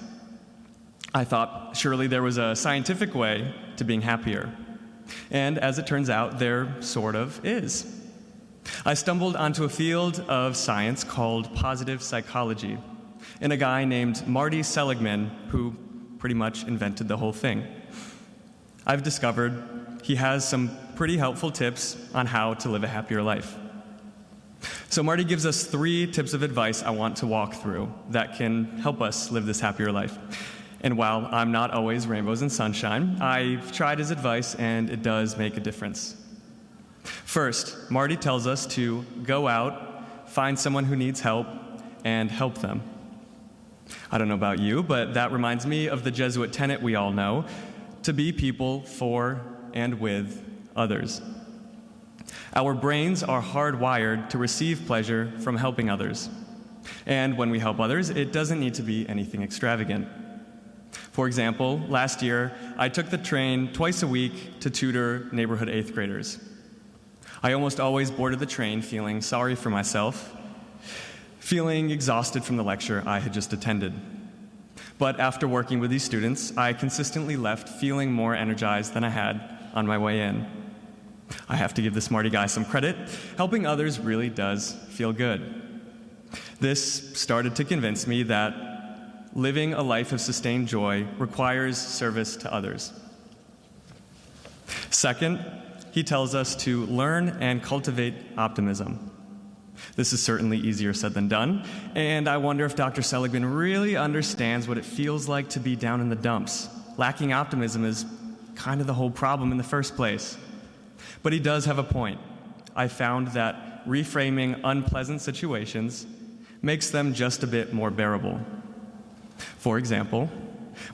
I thought surely there was a scientific way to being happier. And as it turns out, there sort of is. I stumbled onto a field of science called positive psychology, and a guy named Marty Seligman, who pretty much invented the whole thing. I've discovered he has some pretty helpful tips on how to live a happier life. So Marty gives us 3 tips of advice I want to walk through that can help us live this happier life. And while I'm not always rainbows and sunshine, I've tried his advice and it does make a difference. First, Marty tells us to go out, find someone who needs help, and help them. I don't know about you, but that reminds me of the Jesuit tenet we all know, to be people for and with others. Our brains are hardwired to receive pleasure from helping others. And when we help others, it doesn't need to be anything extravagant. For example, last year, I took the train twice a week to tutor neighborhood 8th graders. I almost always boarded the train feeling sorry for myself, feeling exhausted from the lecture I had just attended. But after working with these students, I consistently left feeling more energized than I had on my way in. I have to give the smarty guy some credit. Helping others really does feel good. This started to convince me that living a life of sustained joy requires service to others. Second, he tells us to learn and cultivate optimism. This is certainly easier said than done, and I wonder if Dr. Seligman really understands what it feels like to be down in the dumps. Lacking optimism is kind of the whole problem in the first place. But he does have a point. I found that reframing unpleasant situations makes them just a bit more bearable. For example,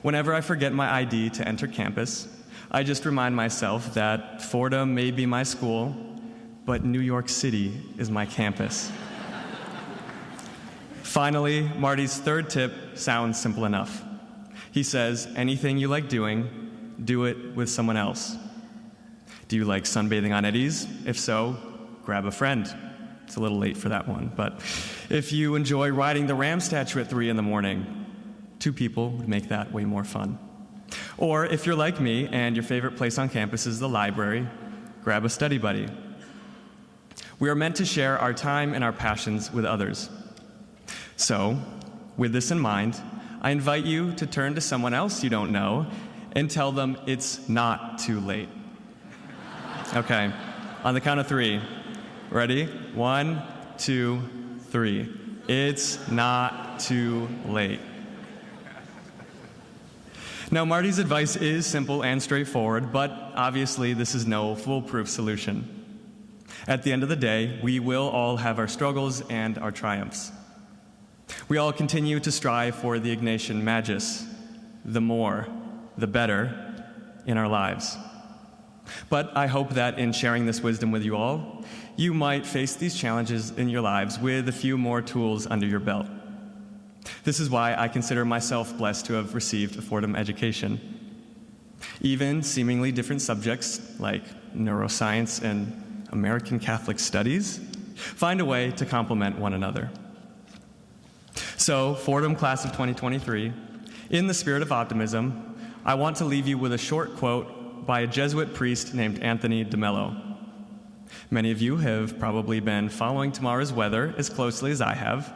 whenever I forget my ID to enter campus, I just remind myself that Fordham may be my school, but New York City is my campus. Finally, Marty's third tip sounds simple enough. He says, anything you like doing, do it with someone else. Do you like sunbathing on eddies? If so, grab a friend. It's a little late for that one, but if you enjoy riding the Ram statue at 3 in the morning, 2 people would make that way more fun. Or if you're like me and your favorite place on campus is the library, grab a study buddy. We are meant to share our time and our passions with others. So, with this in mind, I invite you to turn to someone else you don't know and tell them it's not too late. Okay, on the count of 3. Ready? 1, 2, 3. It's not too late. Now, Marty's advice is simple and straightforward, but obviously this is no foolproof solution. At the end of the day, we will all have our struggles and our triumphs. We all continue to strive for the Ignatian magis, the more, the better, in our lives. But I hope that in sharing this wisdom with you all, you might face these challenges in your lives with a few more tools under your belt. This is why I consider myself blessed to have received a Fordham education. Even seemingly different subjects like neuroscience and American Catholic studies find a way to complement one another. So, Fordham class of 2023, in the spirit of optimism, I want to leave you with a short quote by a Jesuit priest named Anthony de Mello. Many of you have probably been following tomorrow's weather as closely as I have,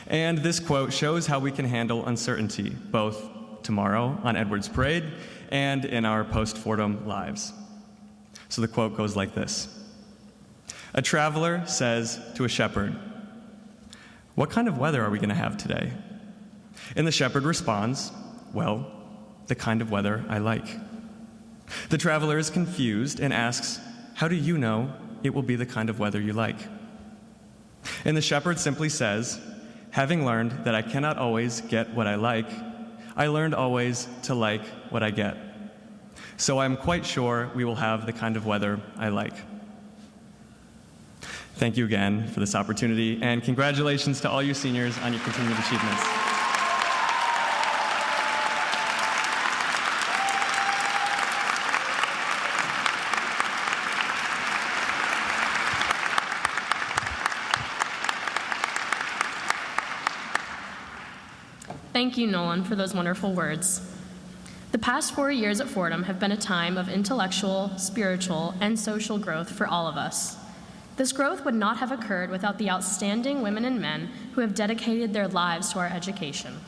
and this quote shows how we can handle uncertainty, both tomorrow on Edwards Parade and in our post-Fordham lives. So the quote goes like this. A traveler says to a shepherd, "What kind of weather are we going to have today?" And the shepherd responds, "Well, the kind of weather I like." The traveler is confused and asks, "How do you know it will be the kind of weather you like?" And the shepherd simply says, "Having learned that I cannot always get what I like, I learned always to like what I get. So I'm quite sure we will have the kind of weather I like." Thank you again for this opportunity, and congratulations to all you seniors on your continued achievements. Thank you, Nolan, for those wonderful words. The past 4 years at Fordham have been a time of intellectual, spiritual, and social growth for all of us. This growth would not have occurred without the outstanding women and men who have dedicated their lives to our education.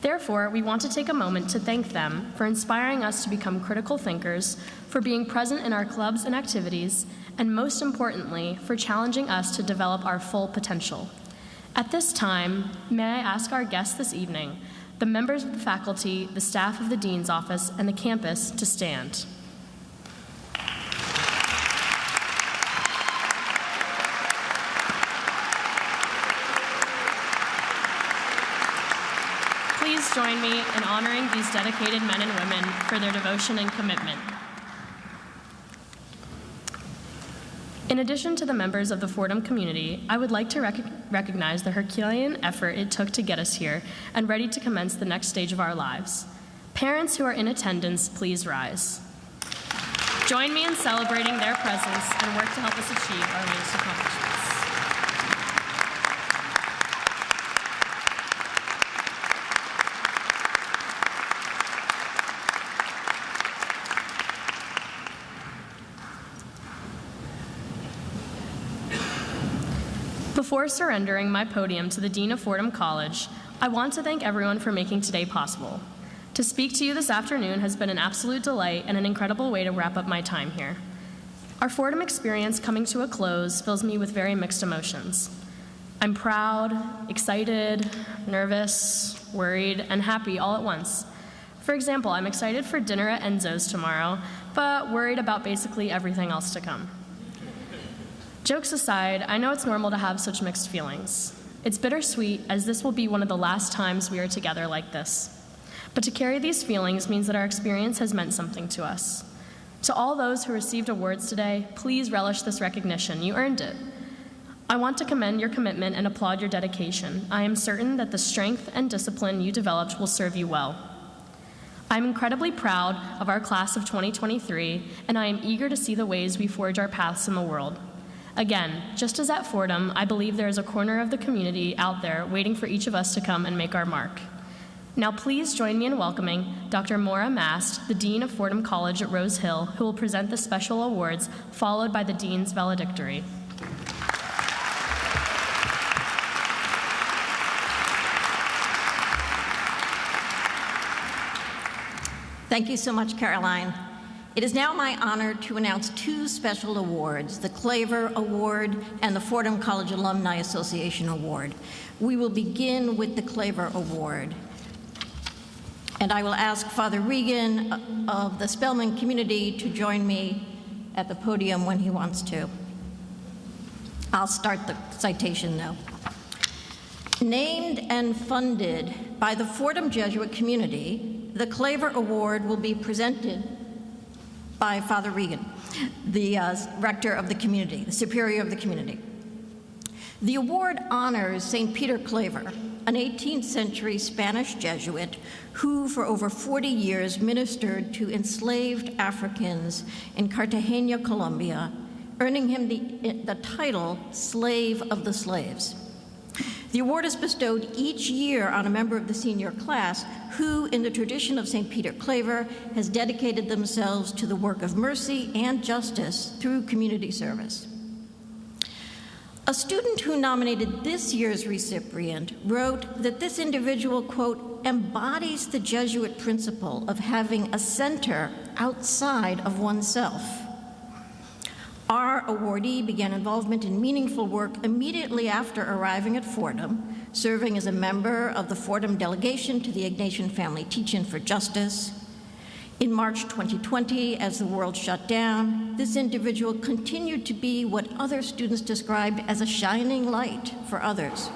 Therefore, we want to take a moment to thank them for inspiring us to become critical thinkers, for being present in our clubs and activities, and most importantly, for challenging us to develop our full potential. At this time, may I ask our guests this evening, the members of the faculty, the staff of the Dean's Office, and the campus to stand. Please join me in honoring these dedicated men and women for their devotion and commitment. In addition to the members of the Fordham community, I would like to recognize the Herculean effort it took to get us here and ready to commence the next stage of our lives. Parents who are in attendance, please rise. Join me in celebrating their presence and work to help us achieve our latest accomplishments. Before surrendering my podium to the Dean of Fordham College, I want to thank everyone for making today possible. To speak to you this afternoon has been an absolute delight and an incredible way to wrap up my time here. Our Fordham experience coming to a close fills me with very mixed emotions. I'm proud, excited, nervous, worried, and happy all at once. For example, I'm excited for dinner at Enzo's tomorrow, but worried about basically everything else to come. Jokes aside, I know it's normal to have such mixed feelings. It's bittersweet, as this will be one of the last times we are together like this. But to carry these feelings means that our experience has meant something to us. To all those who received awards today, please relish this recognition. You earned it. I want to commend your commitment and applaud your dedication. I am certain that the strength and discipline you developed will serve you well. I'm incredibly proud of our class of 2023, and I am eager to see the ways we forge our paths in the world. Again, just as at Fordham, I believe there is a corner of the community out there waiting for each of us to come and make our mark. Now please join me in welcoming Dr. Maura Mast, the Dean of Fordham College at Rose Hill, who will present the special awards, followed by the Dean's valedictory. Thank you so much, Caroline. It is now my honor to announce two special awards, the Claver Award and the Fordham College Alumni Association Award. We will begin with the Claver Award. And I will ask Father Regan of the Spelman community to join me at the podium when he wants to. I'll start the citation now. Named and funded by the Fordham Jesuit community, the Claver Award will be presented by Father Regan, the rector of the community, the superior of the community. The award honors St. Peter Claver, an 18th century Spanish Jesuit who for over 40 years ministered to enslaved Africans in Cartagena, Colombia, earning him the title Slave of the Slaves. The award is bestowed each year on a member of the senior class who, in the tradition of St. Peter Claver, has dedicated themselves to the work of mercy and justice through community service. A student who nominated this year's recipient wrote that this individual, quote, embodies the Jesuit principle of having a center outside of oneself. Our awardee began involvement in meaningful work immediately after arriving at Fordham, serving as a member of the Fordham delegation to the Ignatian Family Teach-In for Justice. In March 2020, as the world shut down, this individual continued to be what other students described as a shining light for others.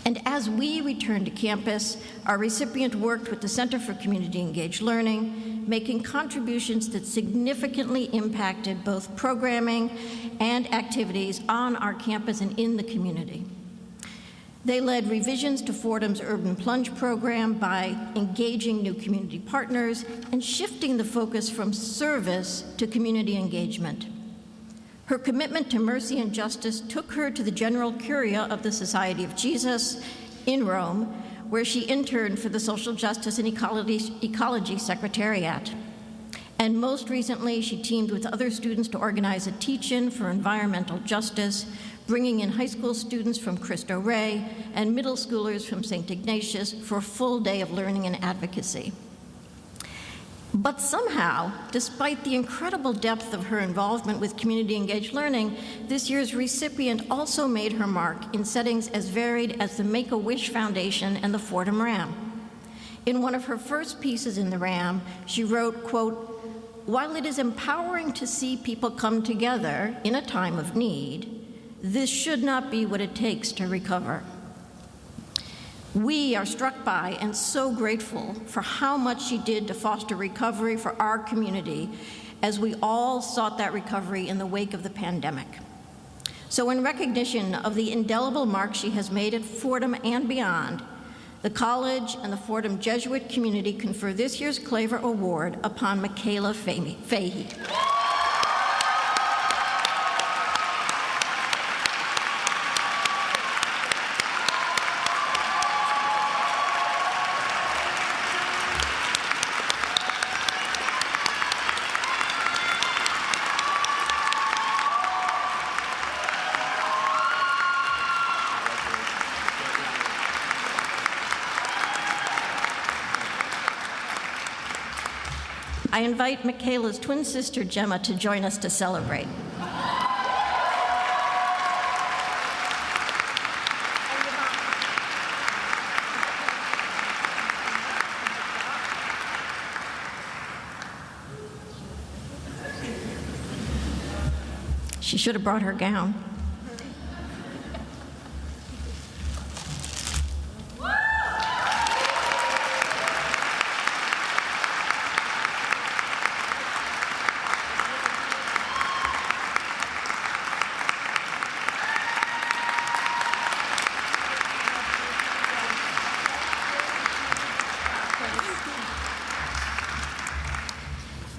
And as we returned to campus, our recipient worked with the Center for Community Engaged Learning, making contributions that significantly impacted both programming and activities on our campus and in the community. They led revisions to Fordham's Urban Plunge program by engaging new community partners and shifting the focus from service to community engagement. Her commitment to mercy and justice took her to the General Curia of the Society of Jesus in Rome, where she interned for the Social Justice and Ecology Secretariat. And most recently, she teamed with other students to organize a teach-in for environmental justice, bringing in high school students from Cristo Rey and middle schoolers from St. Ignatius for a full day of learning and advocacy. But somehow, despite the incredible depth of her involvement with community engaged learning, this year's recipient also made her mark in settings as varied as the Make-A-Wish Foundation and the Fordham RAM. In one of her first pieces in the RAM, she wrote, quote, "While it is empowering to see people come together in a time of need, this should not be what it takes to recover." We are struck by and so grateful for how much she did to foster recovery for our community as we all sought that recovery in the wake of the pandemic. So in recognition of the indelible mark she has made at Fordham and beyond, the college and the Fordham Jesuit community confer this year's Claver Award upon Michaela Fahey. I invite Michaela's twin sister, Gemma, to join us to celebrate. She should have brought her gown.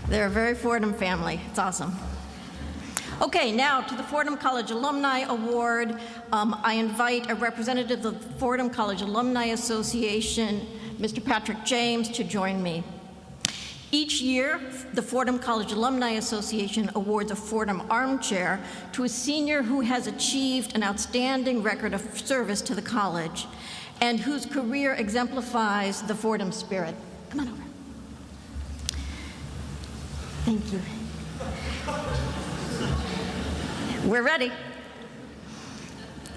They're a very Fordham family. It's awesome. Okay, now to the Fordham College Alumni Award. I invite a representative of the Fordham College Alumni Association, Mr. Patrick James, to join me. Each year, the Fordham College Alumni Association awards a Fordham armchair to a senior who has achieved an outstanding record of service to the college and whose career exemplifies the Fordham spirit. Come on over. Thank you. We're ready.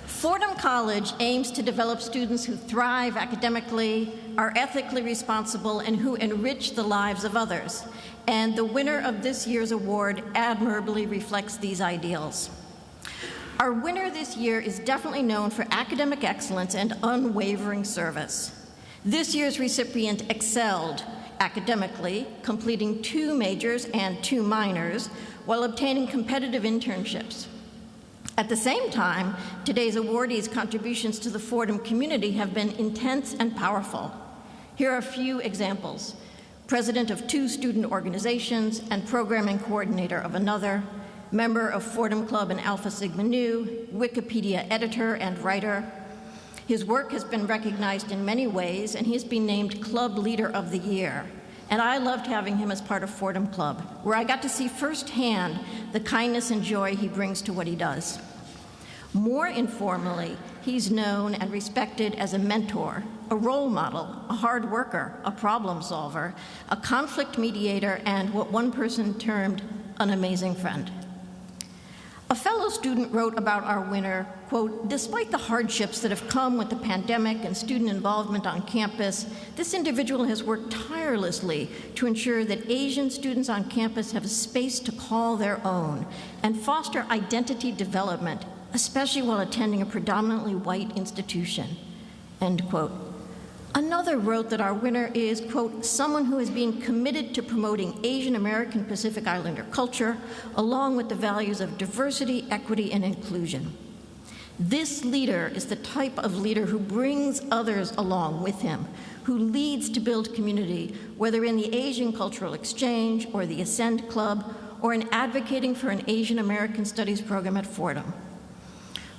Fordham College aims to develop students who thrive academically, are ethically responsible, and who enrich the lives of others. And the winner of this year's award admirably reflects these ideals. Our winner this year is definitely known for academic excellence and unwavering service. This year's recipient excelled academically, completing 2 majors and 2 minors, while obtaining competitive internships. At the same time, today's awardees' contributions to the Fordham community have been intense and powerful. Here are a few examples. President of 2 student organizations and programming coordinator of another, member of Fordham Club and Alpha Sigma Nu, Wikipedia editor and writer. His work has been recognized in many ways, and he's been named Club Leader of the Year. And I loved having him as part of Fordham Club, where I got to see firsthand the kindness and joy he brings to what he does. More informally, he's known and respected as a mentor, a role model, a hard worker, a problem solver, a conflict mediator, and what one person termed an amazing friend. A fellow student wrote about our winner, quote, "Despite the hardships that have come with the pandemic and student involvement on campus, this individual has worked tirelessly to ensure that Asian students on campus have a space to call their own and foster identity development, especially while attending a predominantly white institution," end quote. Another wrote that our winner is, quote, "someone who is being committed to promoting Asian American Pacific Islander culture, along with the values of diversity, equity, and inclusion." This leader is the type of leader who brings others along with him, who leads to build community, whether in the Asian Cultural Exchange or the Ascend Club, or in advocating for an Asian American Studies program at Fordham.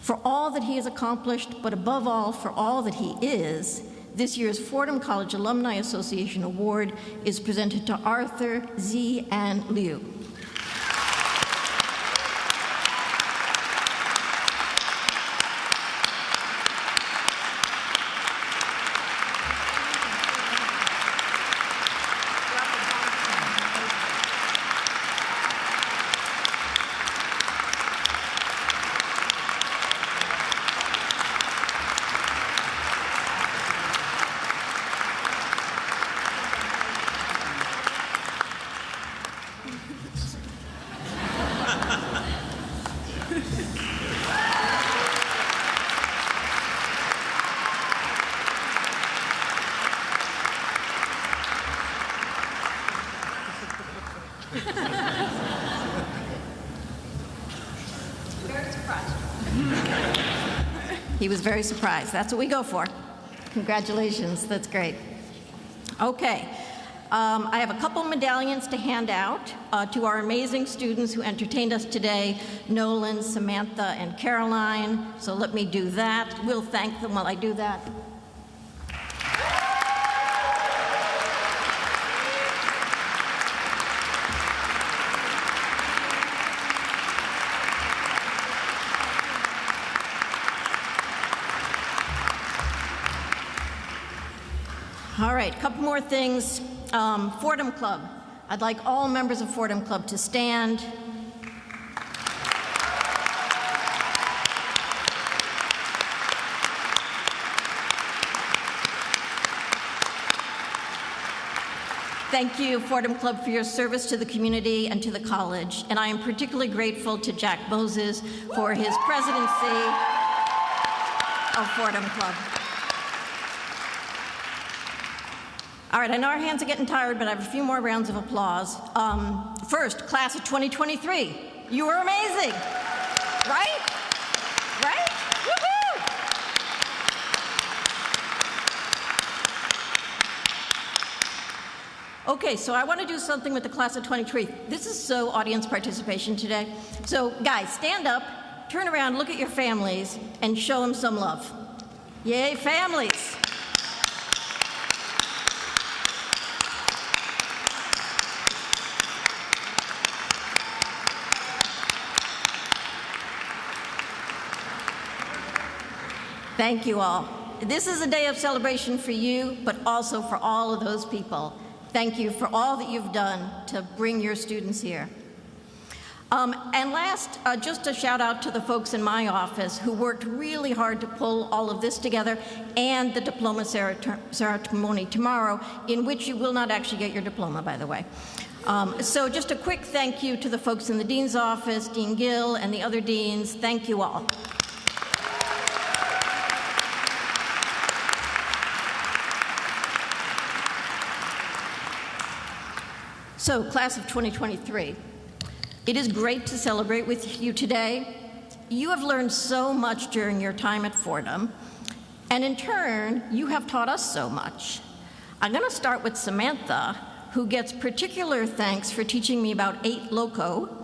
For all that he has accomplished, but above all, for all that he is, this year's Fordham College Alumni Association Award is presented to Arthur Z. Ann Liu. surprised. He was very surprised. That's what we go for. Congratulations. That's great. Okay. I have a couple medallions to hand out to our amazing students who entertained us today, Nolan, Samantha, and Caroline. So let me do that. We'll thank them while I do that. All right, a couple more things. Fordham Club. I'd like all members of Fordham Club to stand. Thank you, Fordham Club, for your service to the community and to the college. And I am particularly grateful to Jack Moses for his presidency of Fordham Club. All right, I know our hands are getting tired, but I have a few more rounds of applause. First, class of 2023. You were amazing, right? Right? Woohoo! Okay, so I want to do something with the class of 23. This is so audience participation today. So guys, stand up, turn around, look at your families, and show them some love. Yay, families. Thank you all. This is a day of celebration for you, but also for all of those people. Thank you for all that you've done to bring your students here. And last, just a shout out to the folks in my office who worked really hard to pull all of this together, and the diploma ceremony tomorrow, in which you will not actually get your diploma, by the way. So just a quick thank you to the folks in the dean's office, Dean Gill, and the other deans. Thank you all. So, class of 2023, it is great to celebrate with you today. You have learned so much during your time at Fordham, and in turn, you have taught us so much. I'm going to start with Samantha, who gets particular thanks for teaching me about 8 Loco.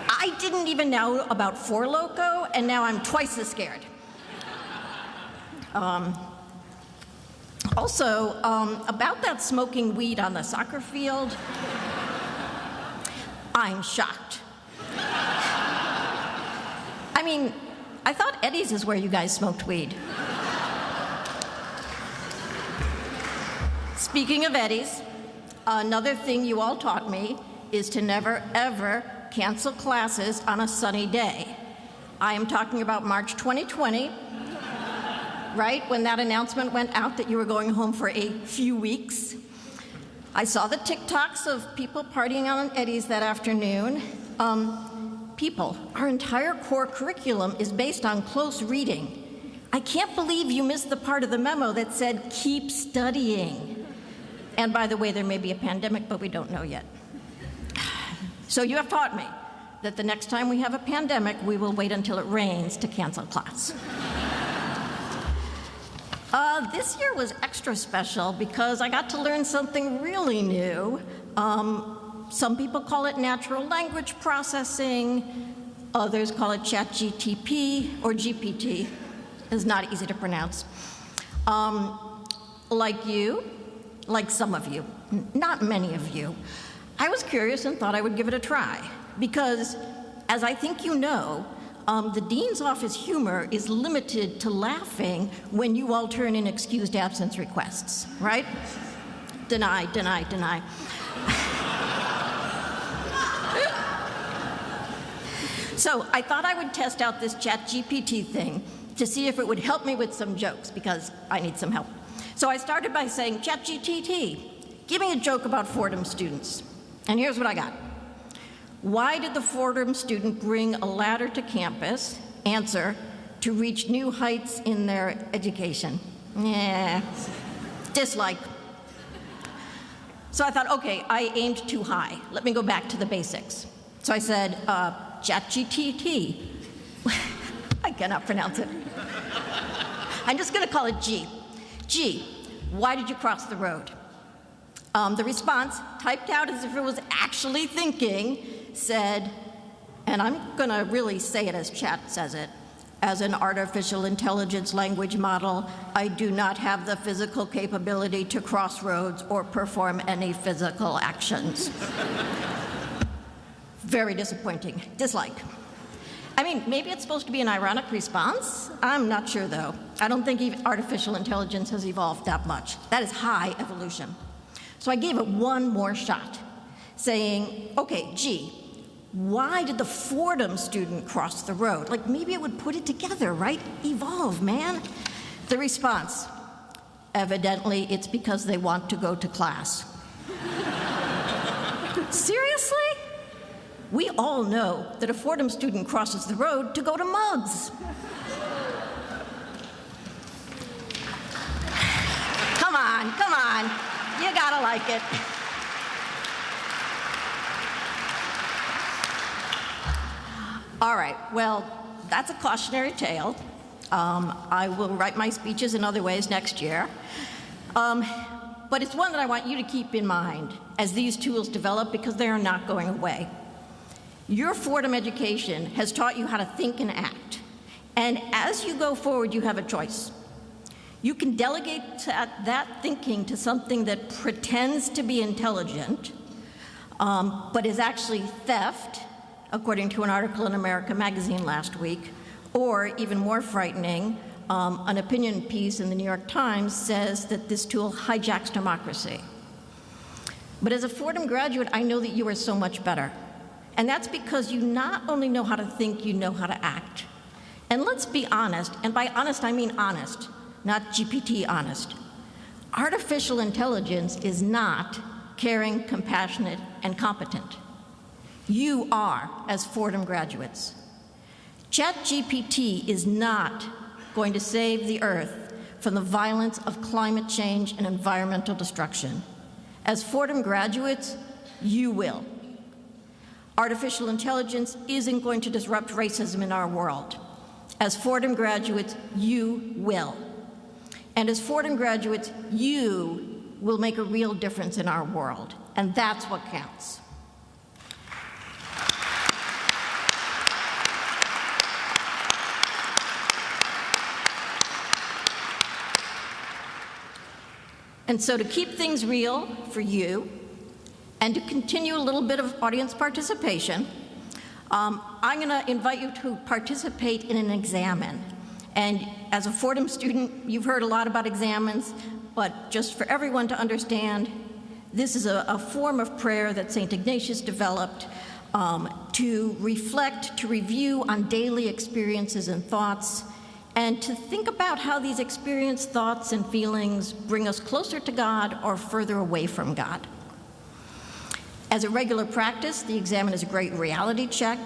I didn't even know about 4 Loco, and now I'm twice as scared. Also, about that smoking weed on the soccer field, I'm shocked. I mean, I thought Eddie's is where you guys smoked weed. Speaking of Eddie's, another thing you all taught me is to never, ever cancel classes on a sunny day. I am talking about March 2020. Right, when that announcement went out that you were going home for a few weeks. I saw the TikToks of people partying on Eddie's that afternoon. People, our entire core curriculum is based on close reading. I can't believe you missed the part of the memo that said, keep studying. And by the way, there may be a pandemic, but we don't know yet. So you have taught me that the next time we have a pandemic, we will wait until it rains to cancel class. This year was extra special because I got to learn something really new. Some people call it natural language processing. Others call it ChatGTP or GPT. It's not easy to pronounce. Like you, like some of you, not many of you, I was curious and thought I would give it a try because, as I think you know, the dean's office humor is limited to laughing when you all turn in excused absence requests, right? Deny, deny, deny. So I thought I would test out this ChatGPT thing to see if it would help me with some jokes because I need some help. So I started by saying, ChatGPT, give me a joke about Fordham students. And here's what I got. Why did the Fordham student bring a ladder to campus? Answer, to reach new heights in their education. Yeah, dislike. So I thought, okay, I aimed too high. Let me go back to the basics. So I said, ChatGPT. I cannot pronounce it. I'm just going to call it G. G, why did you cross the road? The response, typed out as if it was actually thinking, said, and I'm going to really say it as Chat says it, as an artificial intelligence language model, I do not have the physical capability to cross roads or perform any physical actions. Very disappointing. Dislike. I mean, maybe it's supposed to be an ironic response. I'm not sure, though. I don't think even artificial intelligence has evolved that much. That is high evolution. So I gave it one more shot, saying, okay, G, why did the Fordham student cross the road? Like, maybe it would put it together, right? Evolve, man. The response, evidently, it's because they want to go to class. Seriously? We all know that a Fordham student crosses the road to go to Mugs. Come on. You gotta like it. All right, well, that's a cautionary tale. I will write my speeches in other ways next year. But it's one that I want you to keep in mind as these tools develop, because they are not going away. Your Fordham education has taught you how to think and act. And as you go forward, you have a choice. You can delegate that thinking to something that pretends to be intelligent, but is actually theft, according to an article in America Magazine last week, or even more frightening, an opinion piece in the New York Times says that this tool hijacks democracy. But as a Fordham graduate, I know that you are so much better. And that's because you not only know how to think, you know how to act. And let's be honest, and by honest I mean honest, not GPT honest. Artificial intelligence is not caring, compassionate, and competent. You are, as Fordham graduates. ChatGPT is not going to save the Earth from the violence of climate change and environmental destruction. As Fordham graduates, you will. Artificial intelligence isn't going to disrupt racism in our world. As Fordham graduates, you will. And as Fordham graduates, you will make a real difference in our world. And that's what counts. And so to keep things real for you, and to continue a little bit of audience participation, I'm going to invite you to participate in an examen. And as a Fordham student, you've heard a lot about examens, but just for everyone to understand, this is a form of prayer that St. Ignatius developed to reflect, to review on daily experiences and thoughts, and to think about how these experiences, thoughts, and feelings bring us closer to God or further away from God. As a regular practice, the examen is a great reality check,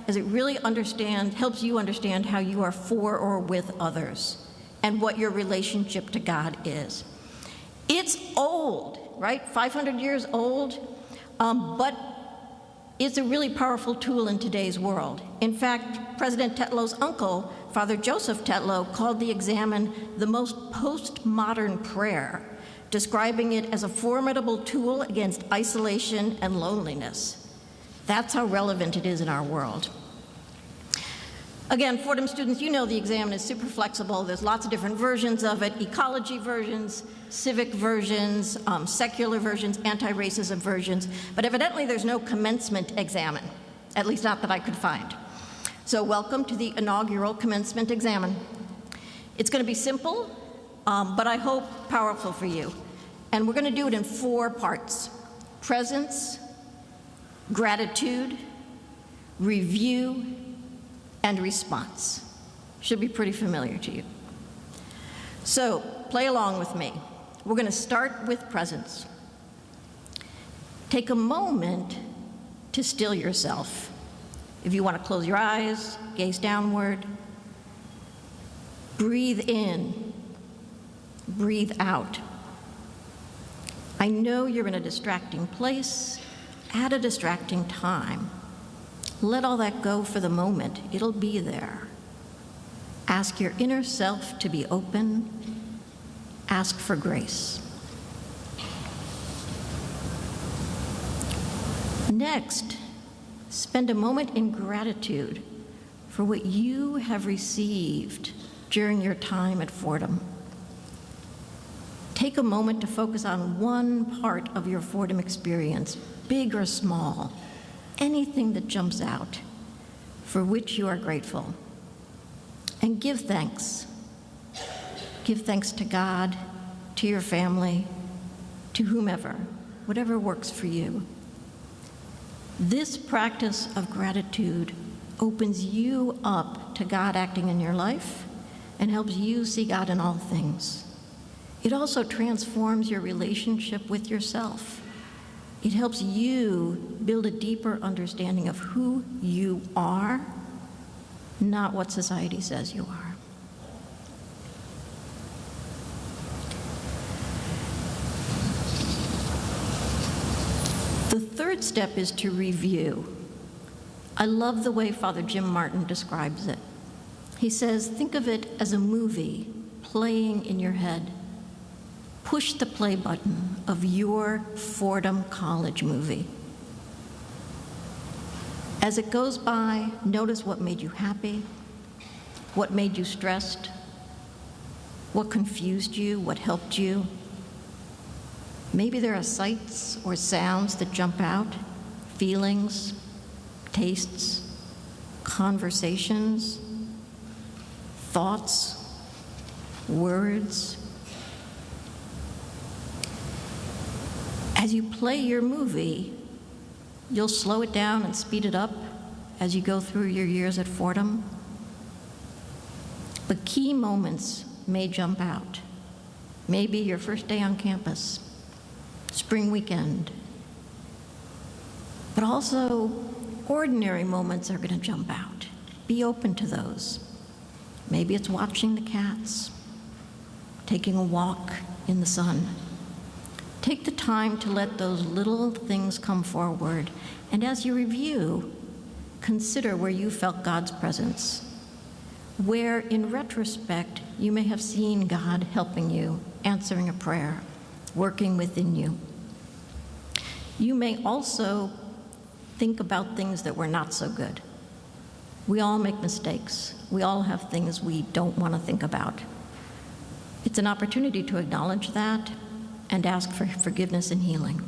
as it really helps you understand how you are for or with others, and what your relationship to God is. It's old, right? 500 years old, but it's a really powerful tool in today's world. In fact, President Tetlow's uncle, Father Joseph Tetlow, called the examen the most postmodern prayer, describing it as a formidable tool against isolation and loneliness. That's how relevant it is in our world. Again, Fordham students, you know the examen is super flexible. There's lots of different versions of it: ecology versions, civic versions, secular versions, anti-racism versions, but evidently there's no commencement examen, at least not that I could find. So welcome to the inaugural commencement examen. It's going to be simple, but I hope powerful for you. And we're going to do it in 4 parts: presence, gratitude, review, and response. Should be pretty familiar to you. So play along with me. We're going to start with presence. Take a moment to still yourself. If you want to close your eyes, gaze downward. Breathe in, breathe out. I know you're in a distracting place at a distracting time. Let all that go for the moment. It'll be there. Ask your inner self to be open. Ask for grace. Next, spend a moment in gratitude for what you have received during your time at Fordham. Take a moment to focus on one part of your Fordham experience, big or small, anything that jumps out, for which you are grateful. And give thanks. Give thanks to God, to your family, to whomever, whatever works for you. This practice of gratitude opens you up to God acting in your life and helps you see God in all things. It also transforms your relationship with yourself. It helps you build a deeper understanding of who you are, not what society says you are. The third step is to review. I love the way Father Jim Martin describes it. He says, think of it as a movie playing in your head. Push the play button of your Fordham College movie. As it goes by, notice what made you happy, what made you stressed, what confused you, what helped you. Maybe there are sights or sounds that jump out, feelings, tastes, conversations, thoughts, words. As you play your movie, you'll slow it down and speed it up as you go through your years at Fordham. But key moments may jump out. Maybe your first day on campus, spring weekend. But also, ordinary moments are going to jump out. Be open to those. Maybe it's watching the cats, taking a walk in the sun. Take the time to let those little things come forward, and as you review, consider where you felt God's presence, where in retrospect you may have seen God helping you, answering a prayer, working within you. You may also think about things that were not so good. We all make mistakes. We all have things we don't want to think about. It's an opportunity to acknowledge that and ask for forgiveness and healing.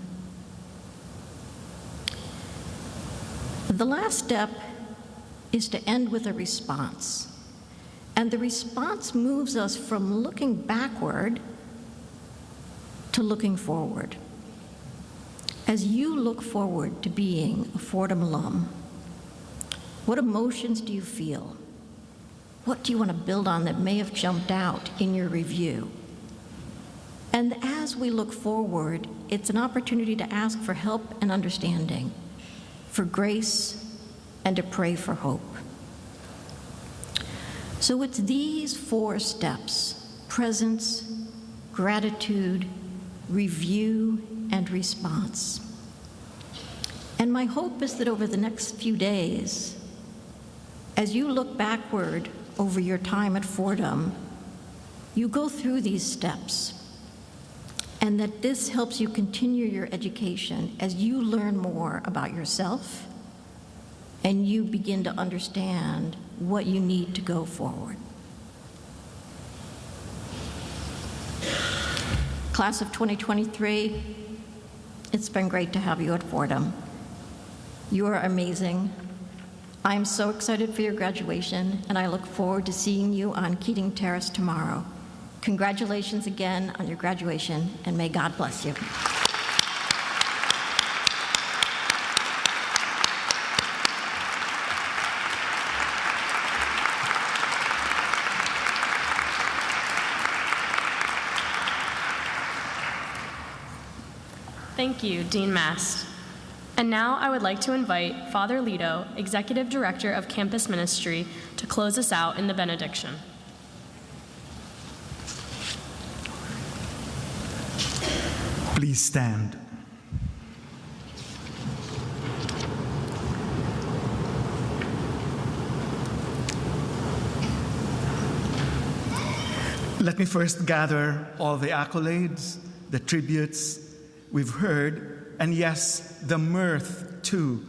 The last step is to end with a response. And the response moves us from looking backward to looking forward. As you look forward to being a Fordham alum, what emotions do you feel? What do you want to build on that may have jumped out in your review? And as we look forward, it's an opportunity to ask for help and understanding, for grace, and to pray for hope. So it's these 4 steps: presence, gratitude, review, and response. And my hope is that over the next few days, as you look backward over your time at Fordham, you go through these steps, and that this helps you continue your education as you learn more about yourself and you begin to understand what you need to go forward. Class of 2023, it's been great to have you at Fordham. You are amazing. I'm so excited for your graduation, and I look forward to seeing you on Keating Terrace tomorrow. Congratulations again on your graduation, and may God bless you. Thank you, Dean Mast. And now I would like to invite Father Lito, Executive Director of Campus Ministry, to close us out in the benediction. Please stand. Let me first gather all the accolades, the tributes we've heard, and yes, the mirth too,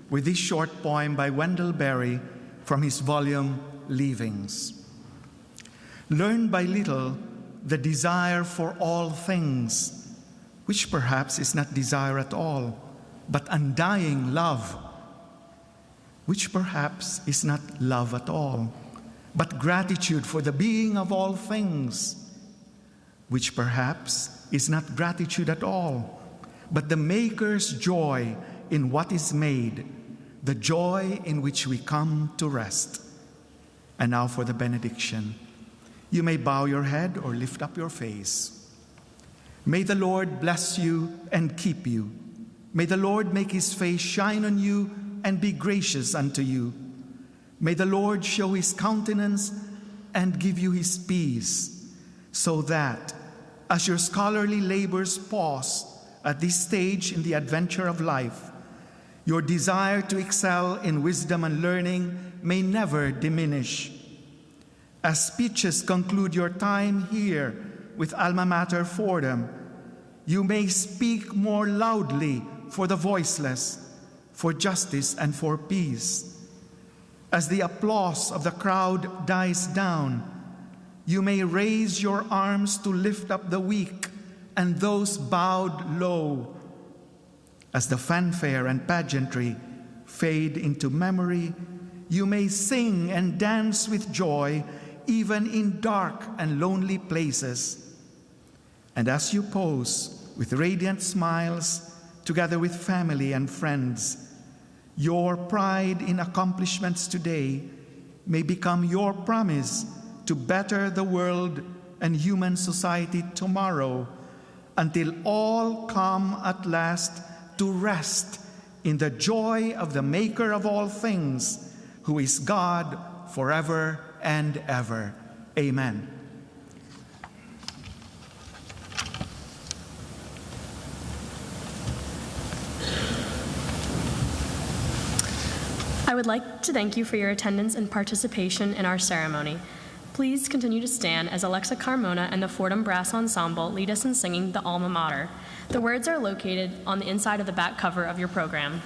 with this short poem by Wendell Berry from his volume, Leavings. Learn by little the desire for all things, which perhaps is not desire at all, but undying love, which perhaps is not love at all, but gratitude for the being of all things, which perhaps is not gratitude at all, but the Maker's joy in what is made, the joy in which we come to rest. And now for the benediction. You may bow your head or lift up your face. May the Lord bless you and keep you. May the Lord make his face shine on you and be gracious unto you. May the Lord show his countenance and give you his peace, so that, as your scholarly labors pause at this stage in the adventure of life, your desire to excel in wisdom and learning may never diminish. As speeches conclude your time here with Alma Mater Fordham, you may speak more loudly for the voiceless, for justice and for peace. As the applause of the crowd dies down, you may raise your arms to lift up the weak and those bowed low. As the fanfare and pageantry fade into memory, you may sing and dance with joy even in dark and lonely places. And as you pose with radiant smiles together with family and friends, your pride in accomplishments today may become your promise to better the world and human society tomorrow, until all come at last to rest in the joy of the Maker of all things, who is God forever and ever. Amen. I would like to thank you for your attendance and participation in our ceremony. Please continue to stand as Alexa Carmona and the Fordham Brass Ensemble lead us in singing the Alma Mater. The words are located on the inside of the back cover of your program.